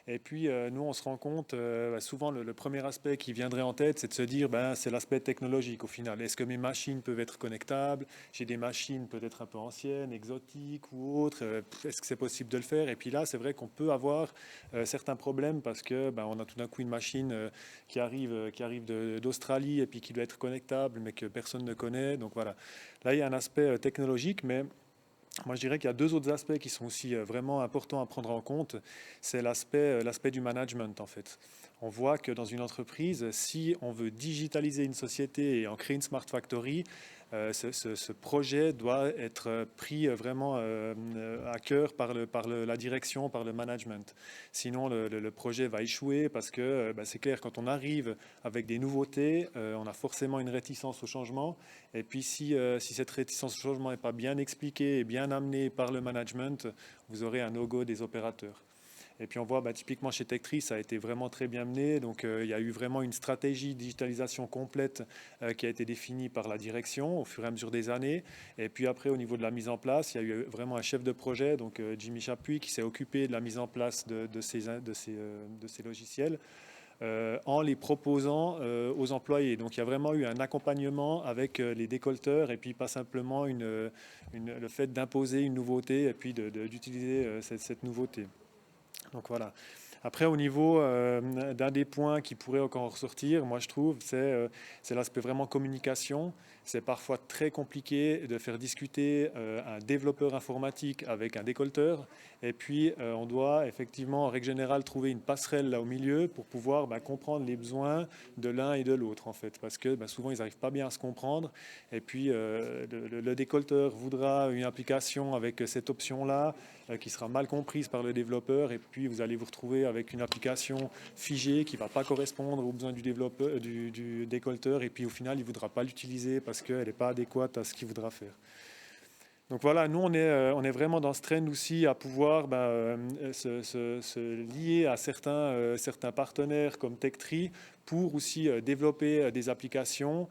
Et puis, nous, on se rend compte, souvent, le premier aspect qui viendrait en tête, c'est de se dire, c'est l'aspect technologique au final. Est-ce que mes machines peuvent être connectables? J'ai des machines peut-être un peu anciennes, exotiques ou autres. Est-ce que c'est possible de le faire? Et puis là, c'est vrai qu'on peut avoir certains problèmes parce que on a tout d'un coup une machine qui arrive d'Australie et puis qui doit être connectable, mais que personne ne connaît. Donc voilà. Là, il y a un aspect technologique, mais moi, je dirais qu'il y a deux autres aspects qui sont aussi vraiment importants à prendre en compte. C'est l'aspect du management, en fait. On voit que dans une entreprise, si on veut digitaliser une société et en créer une Smart Factory, ce projet doit être pris vraiment à cœur par la direction, par le management. Sinon, le projet va échouer parce que c'est clair, quand on arrive avec des nouveautés, on a forcément une réticence au changement. Et puis, si cette réticence au changement n'est pas bien expliquée et bien amenée par le management, vous aurez un no-go des opérateurs. Et puis on voit typiquement chez Tectri, ça a été vraiment très bien mené. Donc il y a eu vraiment une stratégie de digitalisation complète qui a été définie par la direction au fur et à mesure des années. Et puis après, au niveau de la mise en place, il y a eu vraiment un chef de projet, donc Jimmy Chapuis, qui s'est occupé de la mise en place de ces logiciels en les proposant aux employés. Donc il y a vraiment eu un accompagnement avec les décolleteurs et puis pas simplement le fait d'imposer une nouveauté et puis d'utiliser cette nouveauté. Donc voilà. Après, au niveau d'un des points qui pourrait encore ressortir, moi je trouve, c'est l'aspect vraiment communication. c'est parfois très compliqué de faire discuter un développeur informatique avec un décolleteur. Et puis, on doit effectivement, en règle générale, trouver une passerelle là au milieu pour pouvoir comprendre les besoins de l'un et de l'autre, en fait. Parce que souvent, ils n'arrivent pas bien à se comprendre. Et puis, le décolleteur voudra une application avec cette option-là qui sera mal comprise par le développeur. Et puis, vous allez vous retrouver avec une application figée qui ne va pas correspondre aux besoins du développeur, du décolleteur. Et puis, au final, il ne voudra pas l'utiliser parce qu'elle n'est pas adéquate à ce qu'il voudra faire. Donc voilà, nous, on est vraiment dans ce trend aussi à pouvoir se lier à certains partenaires comme TechTree pour aussi développer des applications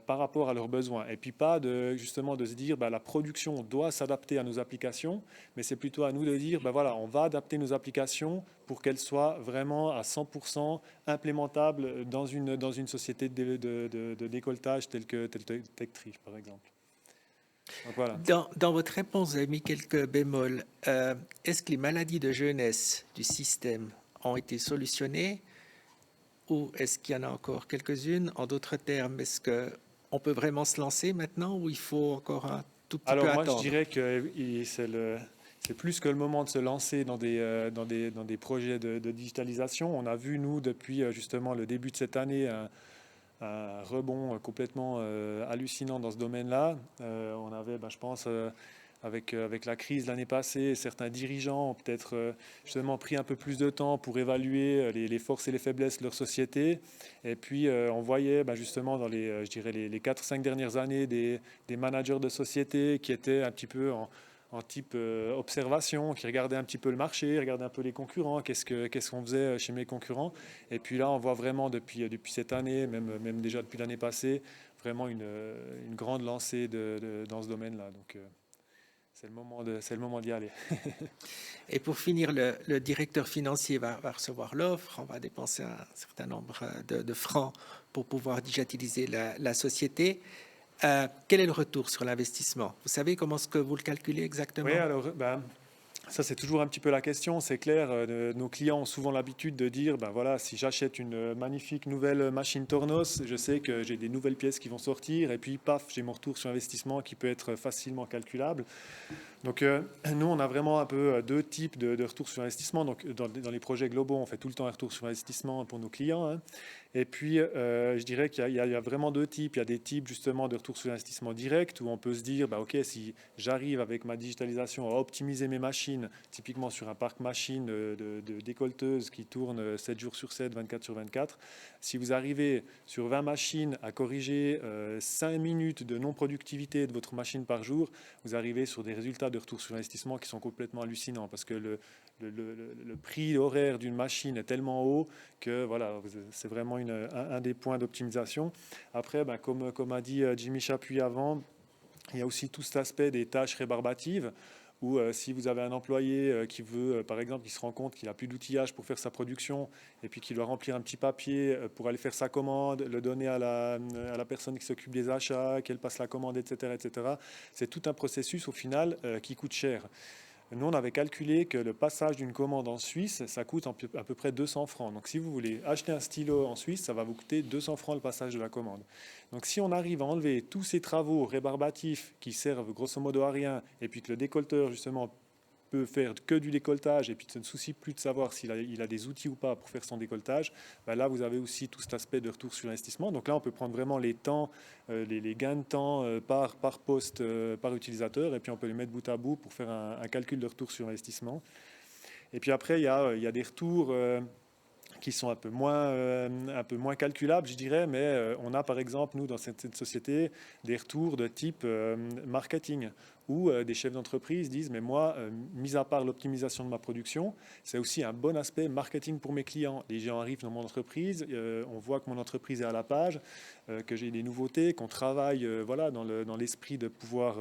par rapport à leurs besoins. Et puis pas justement de se dire la production doit s'adapter à nos applications, mais c'est plutôt à nous de dire voilà, on va adapter nos applications pour qu'elles soient vraiment à 100% implémentables dans une société de décolletage telle que TechTree, par exemple. Donc, voilà. Dans votre réponse, vous avez mis quelques bémols. Est-ce que les maladies de jeunesse du système ont été solutionnées ou est-ce qu'il y en a encore quelques-unes? En d'autres termes, est-ce qu'on peut vraiment se lancer maintenant ou il faut encore un tout petit peu attendre? Alors moi, je dirais que c'est plus que le moment de se lancer dans des projets de digitalisation. On a vu, nous, depuis justement le début de cette année, un rebond complètement hallucinant dans ce domaine-là. On avait, je pense, avec la crise l'année passée, certains dirigeants ont peut-être justement pris un peu plus de temps pour évaluer les forces et les faiblesses de leur société. Et puis, on voyait justement dans les 4-5 dernières années des managers de société qui étaient un petit peu en type observation, qui regardaient un petit peu le marché, regardaient un peu les concurrents, qu'est-ce qu'on faisait chez mes concurrents. Et puis là, on voit vraiment depuis cette année, même déjà depuis l'année passée, vraiment une grande lancée dans ce domaine-là. Donc, c'est le moment d'y aller. Et pour finir, le directeur financier va recevoir l'offre, on va dépenser un certain nombre de francs pour pouvoir digitaliser la société. Quel est le retour sur l'investissement? Vous savez comment est-ce que vous le calculez exactement? Oui, alors ça c'est toujours un petit peu la question. C'est clair, nos clients ont souvent l'habitude de dire, voilà, si j'achète une magnifique nouvelle machine Tornos, je sais que j'ai des nouvelles pièces qui vont sortir et puis paf, j'ai mon retour sur investissement qui peut être facilement calculable. Donc nous, on a vraiment un peu deux types de retours sur investissement. Donc dans les projets globaux, on fait tout le temps un retour sur investissement pour nos clients, hein. Et puis, je dirais qu'il y a vraiment deux types. Il y a des types justement de retour sur investissement direct où on peut se dire, OK, si j'arrive avec ma digitalisation à optimiser mes machines, typiquement sur un parc machine de décolleteuses qui tourne 7 jours sur 7, 24 sur 24, si vous arrivez sur 20 machines à corriger 5 minutes de non-productivité de votre machine par jour, vous arrivez sur des résultats de retour sur investissement qui sont complètement hallucinants parce que le prix horaire d'une machine est tellement haut que voilà, c'est vraiment un des points d'optimisation. Après, comme a dit Jimmy Chapuis avant, il y a aussi tout cet aspect des tâches rébarbatives où si vous avez un employé qui veut, par exemple, qui se rend compte qu'il n'a plus d'outillage pour faire sa production et puis qu'il doit remplir un petit papier pour aller faire sa commande, le donner à la personne qui s'occupe des achats, qu'elle passe la commande, etc., etc. C'est tout un processus au final qui coûte cher. Nous, on avait calculé que le passage d'une commande en Suisse, ça coûte à peu près 200 francs. Donc, si vous voulez acheter un stylo en Suisse, ça va vous coûter 200 francs le passage de la commande. Donc, si on arrive à enlever tous ces travaux rébarbatifs qui servent grosso modo à rien, et puis que le décolleteur, justement, peut faire que du décolletage et puis ne se soucie plus de savoir s'il a des outils ou pas pour faire son décolletage, là, vous avez aussi tout cet aspect de retour sur investissement. Donc là, on peut prendre vraiment les temps, les gains de temps par poste, par utilisateur, et puis on peut les mettre bout à bout pour faire un calcul de retour sur investissement. Et puis après, il y a des retours qui sont un peu moins calculables, je dirais, mais on a par exemple, nous, dans cette société, des retours de type marketing, où des chefs d'entreprise disent, mais moi, mis à part l'optimisation de ma production, c'est aussi un bon aspect marketing pour mes clients. Les gens arrivent dans mon entreprise, on voit que mon entreprise est à la page, que j'ai des nouveautés, qu'on travaille dans l'esprit de pouvoir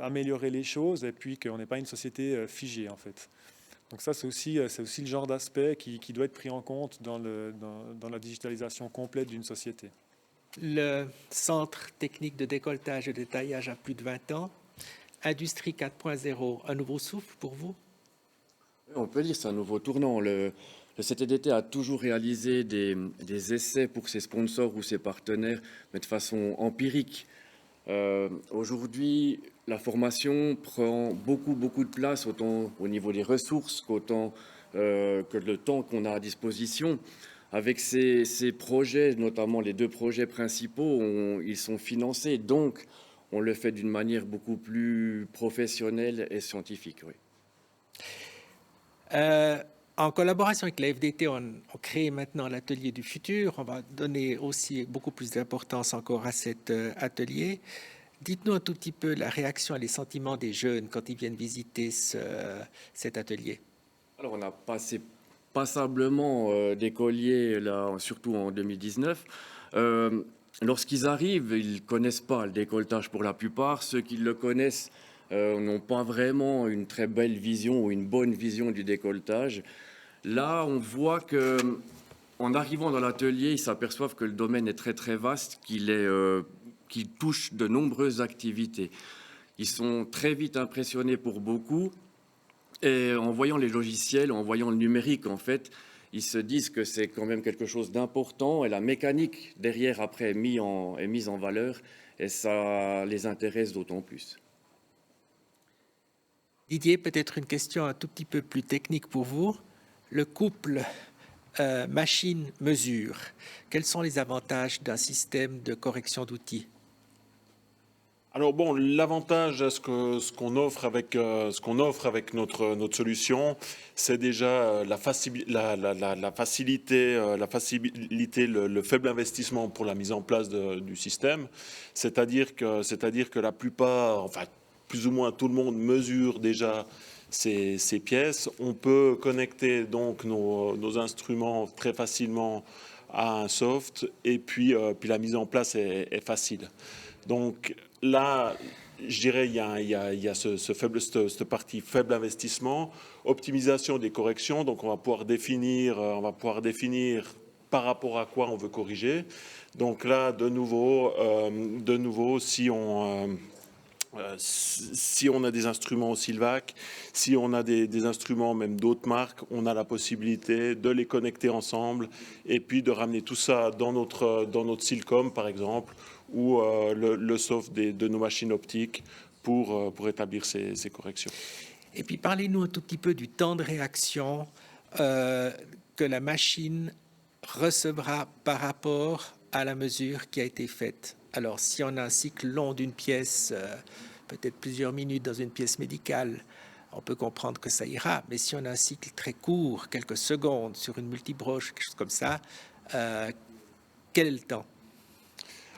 améliorer les choses, et puis qu'on n'est pas une société figée, en fait. Donc ça, c'est aussi le genre d'aspect qui doit être pris en compte dans la digitalisation complète d'une société. Le Centre technique de décolletage et de taillage a plus de 20 ans. Industrie 4.0, un nouveau souffle pour vous? On peut dire que c'est un nouveau tournant. Le Le CTDT a toujours réalisé des essais pour ses sponsors ou ses partenaires, mais de façon empirique. Aujourd'hui, la formation prend beaucoup de place, autant au niveau des ressources que le temps qu'on a à disposition. Avec ces projets, notamment les 2 projets principaux, ils sont financés, donc on le fait d'une manière beaucoup plus professionnelle et scientifique. Oui. En collaboration avec la FDT, on crée maintenant l'atelier du futur. On va donner aussi beaucoup plus d'importance encore à cet atelier. Dites-nous un tout petit peu la réaction et les sentiments des jeunes quand ils viennent visiter cet atelier. Alors, on a passé passablement d'écoliers, là, surtout en 2019. Lorsqu'ils arrivent, ils ne connaissent pas le décolletage pour la plupart. Ceux qui le connaissent n'ont pas vraiment une très belle vision ou une bonne vision du décolletage. Là, on voit que, en arrivant dans l'atelier, ils s'aperçoivent que le domaine est très vaste, qu'il touche de nombreuses activités. Ils sont très vite impressionnés pour beaucoup. Et en voyant les logiciels, en voyant le numérique, en fait, ils se disent que c'est quand même quelque chose d'important et la mécanique derrière, après, est mise en valeur et ça les intéresse d'autant plus. Didier, peut-être une question un tout petit peu plus technique pour vous. Le couple machine-mesure, quels sont les avantages d'un système de correction d'outils? Alors bon, l'avantage, ce qu'on offre avec notre solution, c'est déjà la facilité, le faible investissement pour la mise en place du système. C'est-à-dire que la plupart, enfin plus ou moins tout le monde mesure déjà ces pièces. On peut connecter donc nos instruments très facilement à un soft et puis la mise en place est facile. Donc là, je dirais il y a cette partie faible investissement, optimisation des corrections. Donc on va pouvoir définir par rapport à quoi on veut corriger. Donc là, de nouveau, si on a des instruments au Silvac, si on a des instruments même d'autres marques, on a la possibilité de les connecter ensemble et puis de ramener tout ça dans notre Silcom par exemple, ou le soft de nos machines optiques pour établir ces corrections. Et puis parlez-nous un tout petit peu du temps de réaction que la machine recevra par rapport à la mesure qui a été faite. Alors, si on a un cycle long d'une pièce, peut-être plusieurs minutes dans une pièce médicale, on peut comprendre que ça ira. Mais si on a un cycle très court, quelques secondes sur une multibroche, quelque chose comme ça, quel est le temps?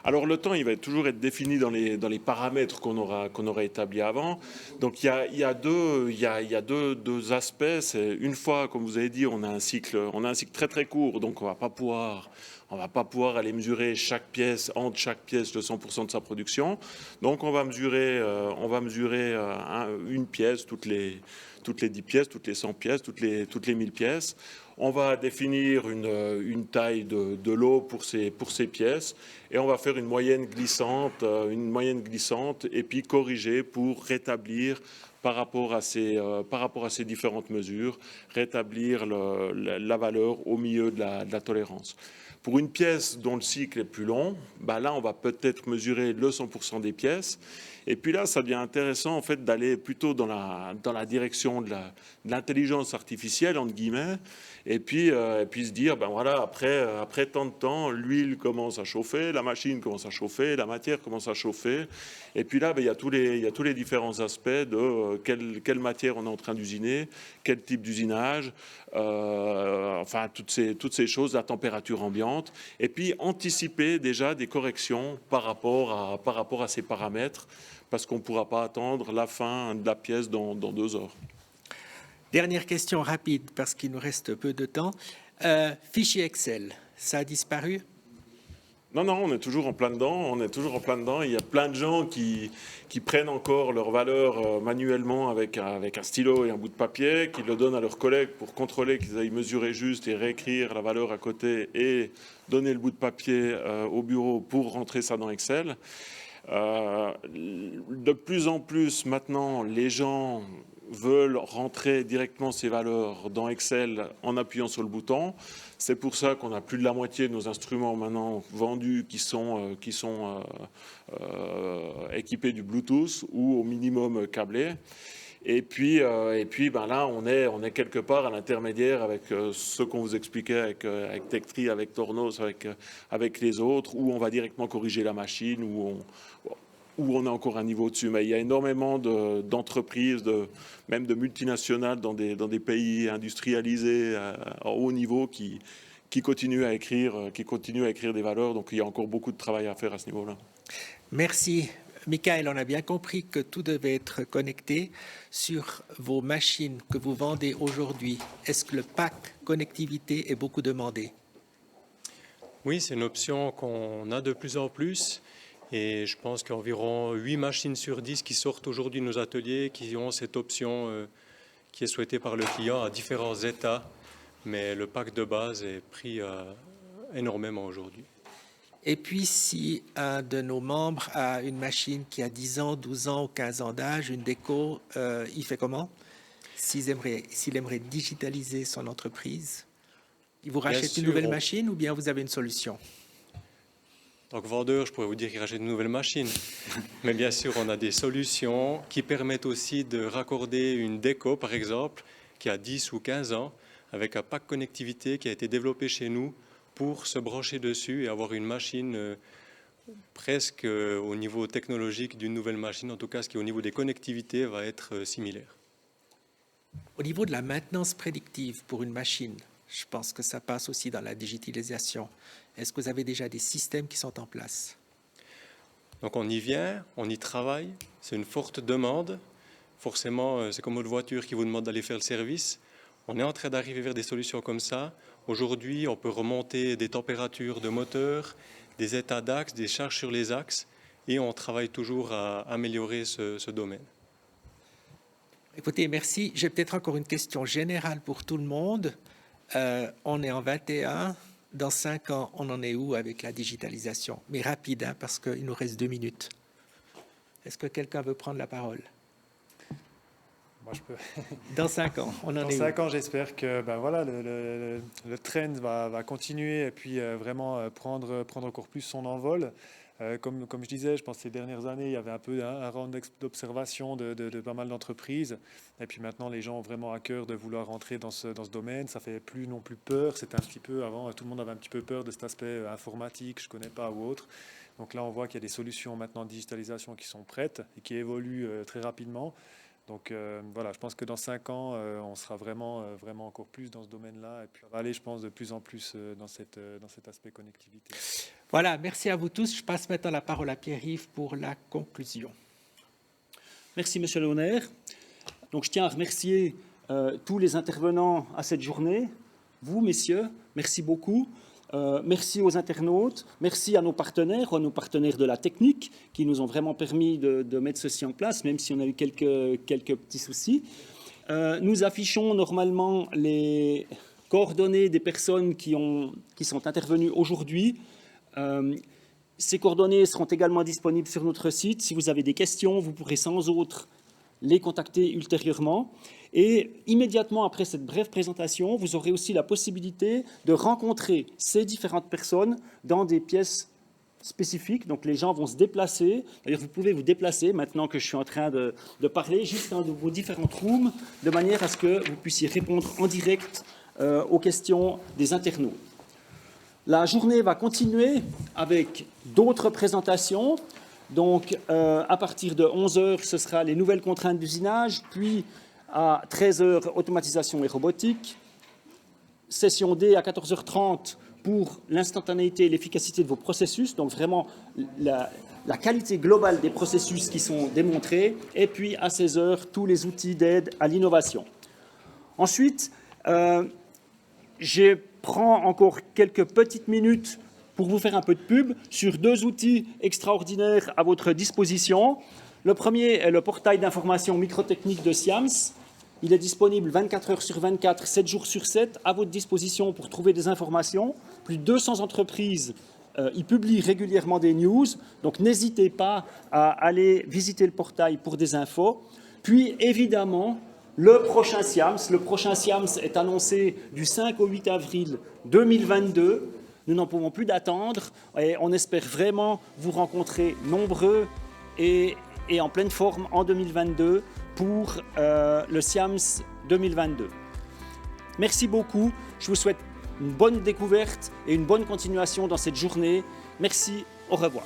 Alors le temps, il va toujours être défini dans les paramètres qu'on aura établis avant. Donc il y a deux aspects. C'est une fois, comme vous avez dit, on a un cycle très court, donc on va pas pouvoir aller mesurer chaque pièce entre chaque pièce le 100% de sa production. Donc on va mesurer une pièce toutes les 10 pièces, toutes les 100 pièces, toutes les 1000 pièces. On va définir une taille de lot pour ces pièces et on va faire une moyenne glissante et puis corriger pour rétablir par rapport à ces différentes mesures, rétablir la valeur au milieu de la tolérance. Pour une pièce dont le cycle est plus long, là on va peut-être mesurer le 100% des pièces. Et puis là, ça devient intéressant en fait d'aller plutôt dans la direction de l'intelligence artificielle entre guillemets, et puis se dire voilà, après tant de temps, l'huile commence à chauffer, la machine commence à chauffer, la matière commence à chauffer, et puis là il y a tous les différents aspects de quelle matière on est en train d'usiner, quel type d'usinage, enfin toutes ces choses, la température ambiante, et puis anticiper déjà des corrections par rapport à ces paramètres, parce qu'on ne pourra pas attendre la fin de la pièce dans 2 heures. Dernière question rapide, parce qu'il nous reste peu de temps. Fichier Excel, ça a disparu? Non, on est toujours en plein dedans. Il y a plein de gens qui prennent encore leur valeur manuellement avec un stylo et un bout de papier, qui le donnent à leurs collègues pour contrôler qu'ils aillent mesurer juste et réécrire la valeur à côté et donner le bout de papier au bureau pour rentrer ça dans Excel. De plus en plus maintenant, les gens veulent rentrer directement ces valeurs dans Excel en appuyant sur le bouton. C'est pour ça qu'on a plus de la moitié de nos instruments maintenant vendus qui sont équipés du Bluetooth ou au minimum câblés. Et puis là, on est quelque part à l'intermédiaire avec ce qu'on vous expliquait avec Tectri, avec Tornos, avec les autres, où on va directement corriger la machine, où on a encore un niveau dessus. Mais il y a énormément d'entreprises, même de multinationales dans des pays industrialisés à haut niveau qui continuent à écrire des valeurs. Donc il y a encore beaucoup de travail à faire à ce niveau-là. Merci. Michael, on a bien compris que tout devait être connecté sur vos machines que vous vendez aujourd'hui. Est-ce que le pack connectivité est beaucoup demandé? Oui, c'est une option qu'on a de plus en plus. Et je pense qu'environ 8 machines sur 10 qui sortent aujourd'hui de nos ateliers qui ont cette option qui est souhaitée par le client à différents états. Mais le pack de base est pris énormément aujourd'hui. Et puis, si un de nos membres a une machine qui a 10 ans, 12 ans ou 15 ans d'âge, une déco, il fait comment? S'il aimerait digitaliser son entreprise, il vous rachète une nouvelle machine ou bien vous avez une solution? En tant que vendeur, je pourrais vous dire qu'il rachète une nouvelle machine. Mais bien sûr, on a des solutions qui permettent aussi de raccorder une déco, par exemple, qui a 10 ou 15 ans, avec un pack connectivité qui a été développé chez nous pour se brancher dessus et avoir une machine presque au niveau technologique d'une nouvelle machine. En tout cas, ce qui au niveau des connectivités va être similaire. Au niveau de la maintenance prédictive pour une machine, je pense que ça passe aussi dans la digitalisation. Est-ce que vous avez déjà des systèmes qui sont en place? Donc on y vient, on y travaille, c'est une forte demande. Forcément, c'est comme votre voiture qui vous demande d'aller faire le service. On est en train d'arriver vers des solutions comme ça. Aujourd'hui, on peut remonter des températures de moteur, des états d'axe, des charges sur les axes, et on travaille toujours à améliorer ce domaine. Écoutez, merci. J'ai peut-être encore une question générale pour tout le monde. On est en 21. Dans 5 ans, on en est où avec la digitalisation? Mais rapide, hein, parce qu'il nous reste 2 minutes. Est-ce que quelqu'un veut prendre la parole? Moi, je peux. Dans 5 ans, on en est où? Dans 5 ans, j'espère que le trend va continuer et puis vraiment prendre encore plus son envol. Comme je disais, je pense que ces dernières années, il y avait un peu un round d'observation de pas mal d'entreprises. Et puis maintenant, les gens ont vraiment à cœur de vouloir rentrer dans ce domaine. Ça fait plus non plus peur. C'était un petit peu avant, tout le monde avait un petit peu peur de cet aspect informatique, je ne connais pas ou autre. Donc là, on voit qu'il y a des solutions maintenant de digitalisation qui sont prêtes et qui évoluent très rapidement. Donc voilà, je pense que dans 5 ans, on sera vraiment encore plus dans ce domaine-là et puis on va aller, je pense, de plus en plus dans cet aspect connectivité. Voilà, merci à vous tous. Je passe maintenant la parole à Pierre-Yves pour la conclusion. Merci, Monsieur Lohner. Donc, je tiens à remercier tous les intervenants à cette journée. Vous, messieurs, merci beaucoup. Merci aux internautes, merci à nos partenaires de la technique qui nous ont vraiment permis de mettre ceci en place, même si on a eu quelques petits soucis. Nous affichons normalement les coordonnées des personnes qui sont intervenues aujourd'hui. Ces coordonnées seront également disponibles sur notre site. Si vous avez des questions, vous pourrez sans autre les contacter ultérieurement. Et immédiatement après cette brève présentation, vous aurez aussi la possibilité de rencontrer ces différentes personnes dans des pièces spécifiques. Donc les gens vont se déplacer. D'ailleurs, vous pouvez vous déplacer maintenant que je suis en train de parler, juste dans vos différentes rooms, de manière à ce que vous puissiez répondre en direct aux questions des internautes. La journée va continuer avec d'autres présentations. Donc, à partir de 11h, ce sera les nouvelles contraintes d'usinage, puis à 13h, automatisation et robotique. Session D à 14h30 pour l'instantanéité et l'efficacité de vos processus, donc vraiment la qualité globale des processus qui sont démontrés. Et puis à 16h, tous les outils d'aide à l'innovation. Ensuite, je prends encore quelques petites minutes pour vous faire un peu de pub sur 2 outils extraordinaires à votre disposition. Le premier est le portail d'information microtechnique de Siams. Il est disponible 24 heures sur 24, 7 jours sur 7, à votre disposition pour trouver des informations. Plus de 200 entreprises y publient régulièrement des news, donc n'hésitez pas à aller visiter le portail pour des infos. Puis, évidemment, le prochain SIAMS. Le prochain SIAMS est annoncé du 5 au 8 avril 2022. Nous n'en pouvons plus d'attendre et on espère vraiment vous rencontrer nombreux et en pleine forme en 2022 pour le SIAMS 2022. Merci beaucoup. Je vous souhaite une bonne découverte et une bonne continuation dans cette journée. Merci, au revoir.